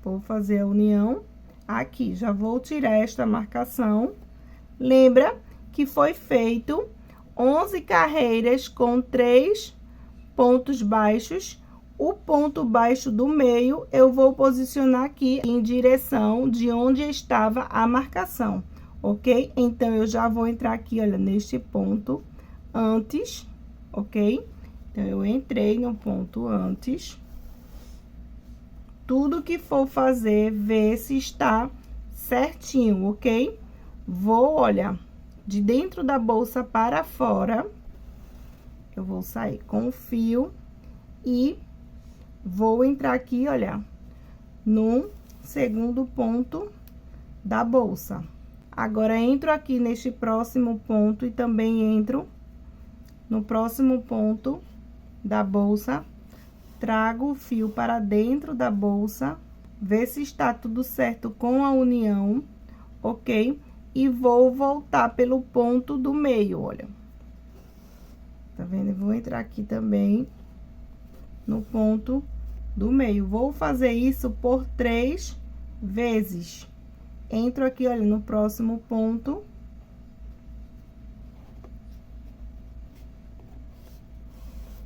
Vou fazer a união aqui. Já vou tirar esta marcação. Lembra que foi feito 11 carreiras com 3 pontos baixos. O ponto baixo do meio, eu vou posicionar aqui em direção de onde estava a marcação, ok? Então, eu já vou entrar aqui, olha, neste ponto antes, ok? Então, eu entrei no ponto antes. Tudo que for fazer, ver se está certinho, ok? Vou, olha, de dentro da bolsa para fora, eu vou sair com o fio e vou entrar aqui, olha, no segundo ponto da bolsa. Agora, entro aqui neste próximo ponto e também entro no próximo ponto da bolsa. Trago o fio para dentro da bolsa, ver se está tudo certo com a união, ok? E vou voltar pelo ponto do meio, olha. Tá vendo? Eu vou entrar aqui também no ponto do meio. Vou fazer isso por 3 vezes. Entro aqui, olha, no próximo ponto.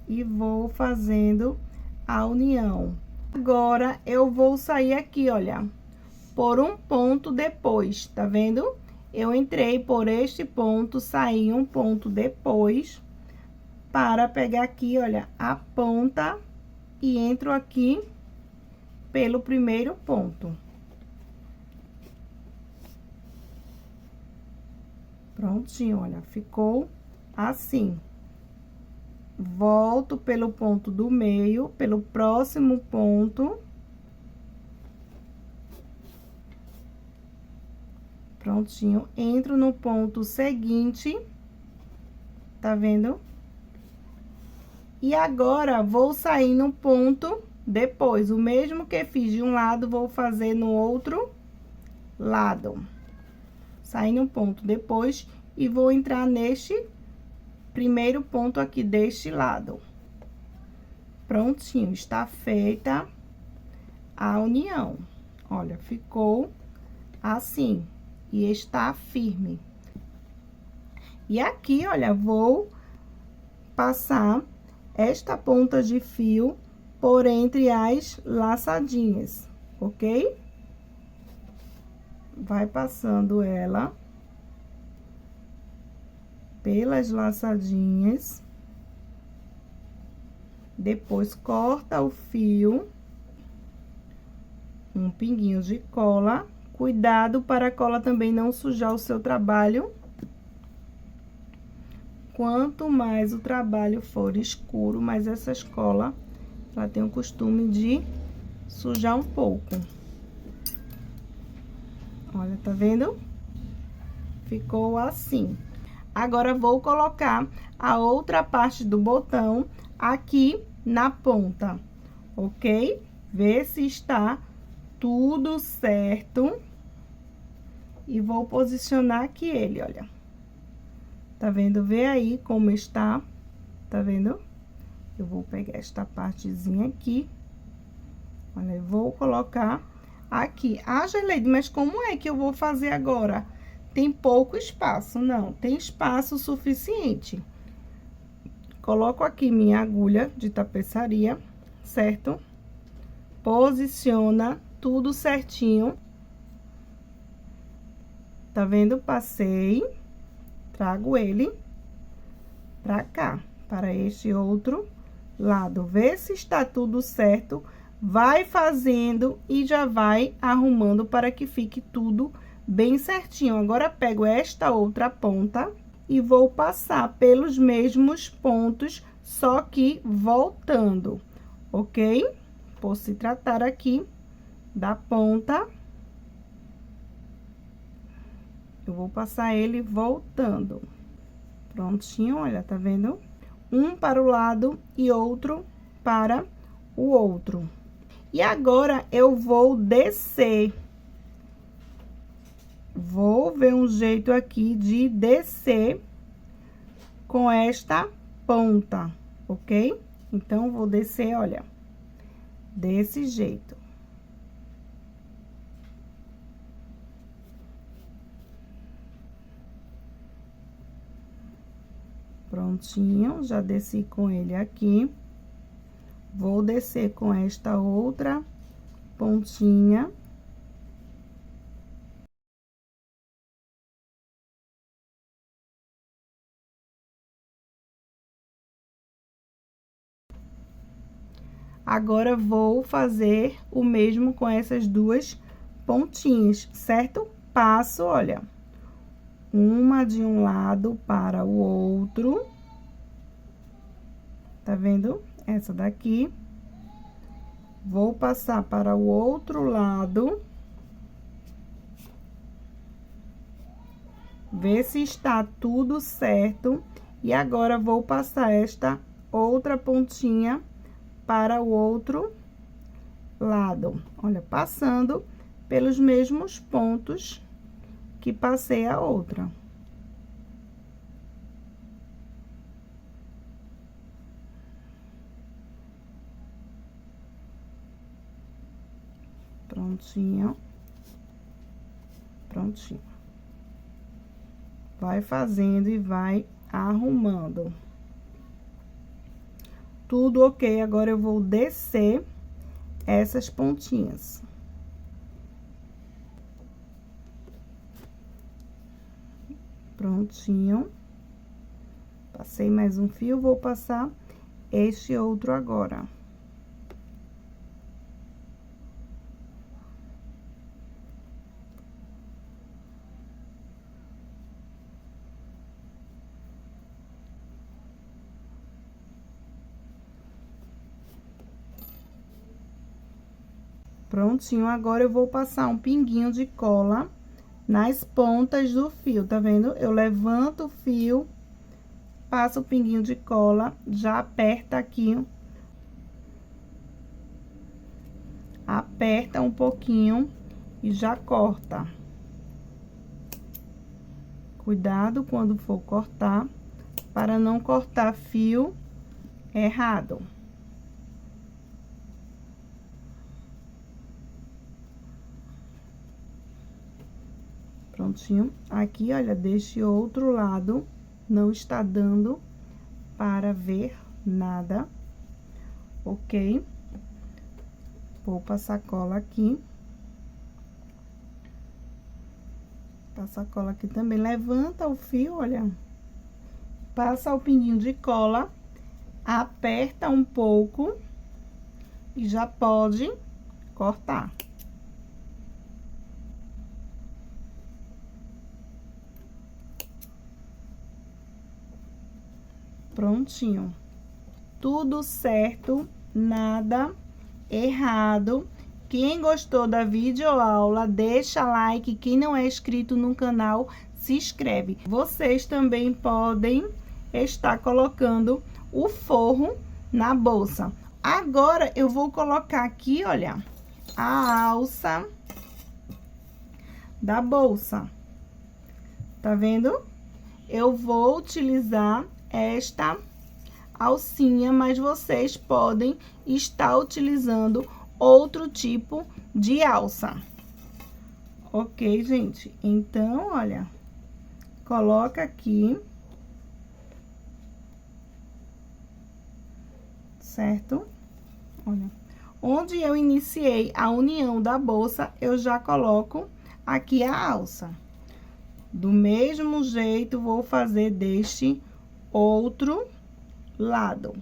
E vou fazendo a união. Agora, eu vou sair aqui, olha, por um ponto depois, tá vendo? Eu entrei por este ponto, saí um ponto depois, para pegar aqui, olha, a ponta e entro aqui pelo primeiro ponto. Prontinho, olha, ficou assim. Volto pelo ponto do meio, pelo próximo ponto. Prontinho, entro no ponto seguinte, tá vendo? E agora, vou sair no ponto depois. O mesmo que fiz de um lado, vou fazer no outro lado. Sair no ponto depois e vou entrar neste primeiro ponto aqui deste lado. Prontinho, está feita a união. Olha, ficou assim e está firme. E aqui, olha, vou passar esta ponta de fio por entre as laçadinhas, ok? Vai passando ela pelas laçadinhas, depois corta o fio, um pinguinho de cola, cuidado para a cola também não sujar o seu trabalho. Quanto mais o trabalho for escuro, mais essa cola, ela tem o costume de sujar um pouco. Olha, tá vendo? Ficou assim. Agora, vou colocar a outra parte do botão aqui na ponta, ok? Ver se está tudo certo. E vou posicionar aqui ele, olha. Tá vendo? Vê aí como está, tá vendo? Eu vou pegar esta partezinha aqui Olha, eu vou colocar aqui. Ah, Gerleide, mas como é que eu vou fazer agora? Tem pouco espaço. Não, tem espaço suficiente. Coloco aqui minha agulha de tapeçaria, certo? Posiciona tudo certinho. Tá vendo? Passei, trago ele pra cá, para este outro lado. Vê se está tudo certo. Vai fazendo e já vai arrumando para que fique tudo bem certinho. Agora, pego esta outra ponta e vou passar pelos mesmos pontos, só que voltando, ok? Por se tratar aqui da ponta, eu vou passar ele voltando. Prontinho, olha, tá vendo? Um para o lado e outro para o outro. E agora, eu vou descer. Vou ver um jeito aqui de descer com esta ponta, ok? Então, vou descer, olha, desse jeito. Prontinho, já desci com ele aqui. Vou descer com esta outra pontinha. Agora, vou fazer o mesmo com essas duas pontinhas, certo? Passo, olha, uma de um lado para o outro. Tá vendo? Essa daqui. Vou passar para o outro lado. Ver se está tudo certo. E agora, vou passar esta outra pontinha para o outro lado. Olha, passando pelos mesmos pontos que passei a outra. Prontinho. Prontinho. Vai fazendo e vai arrumando. Tudo ok, agora eu vou descer essas pontinhas. Prontinho. Passei mais um fio, vou passar este outro agora. Prontinho, agora eu vou passar um pinguinho de cola nas pontas do fio, tá vendo? Eu levanto o fio, passo o pinguinho de cola, já aperta aqui. Aperta um pouquinho e já corta. Cuidado quando for cortar, para não cortar fio errado. Prontinho. Aqui, olha, deste outro lado, não está dando para ver nada, ok? Vou passar cola aqui. Passa cola aqui também. Levanta o fio, olha. Passa o pinguinho de cola, aperta um pouco e já pode cortar. Prontinho. Tudo certo, nada errado. Quem gostou da videoaula, deixa like. Quem não é inscrito no canal, se inscreve. Vocês também podem estar colocando o forro na bolsa. Agora, eu vou colocar aqui, olha, a alça da bolsa. Tá vendo? Eu vou utilizar esta alcinha, mas vocês podem estar utilizando outro tipo de alça. Ok, gente? Então, olha, coloca aqui, certo? Olha, onde eu iniciei a união da bolsa, eu já coloco aqui a alça. Do mesmo jeito, vou fazer deste outro lado.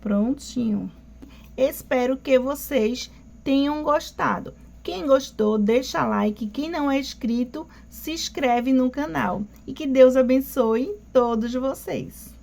Prontinho. Espero que vocês tenham gostado. Quem gostou, deixa like. Quem não é inscrito, se inscreve no canal. E que Deus abençoe todos vocês.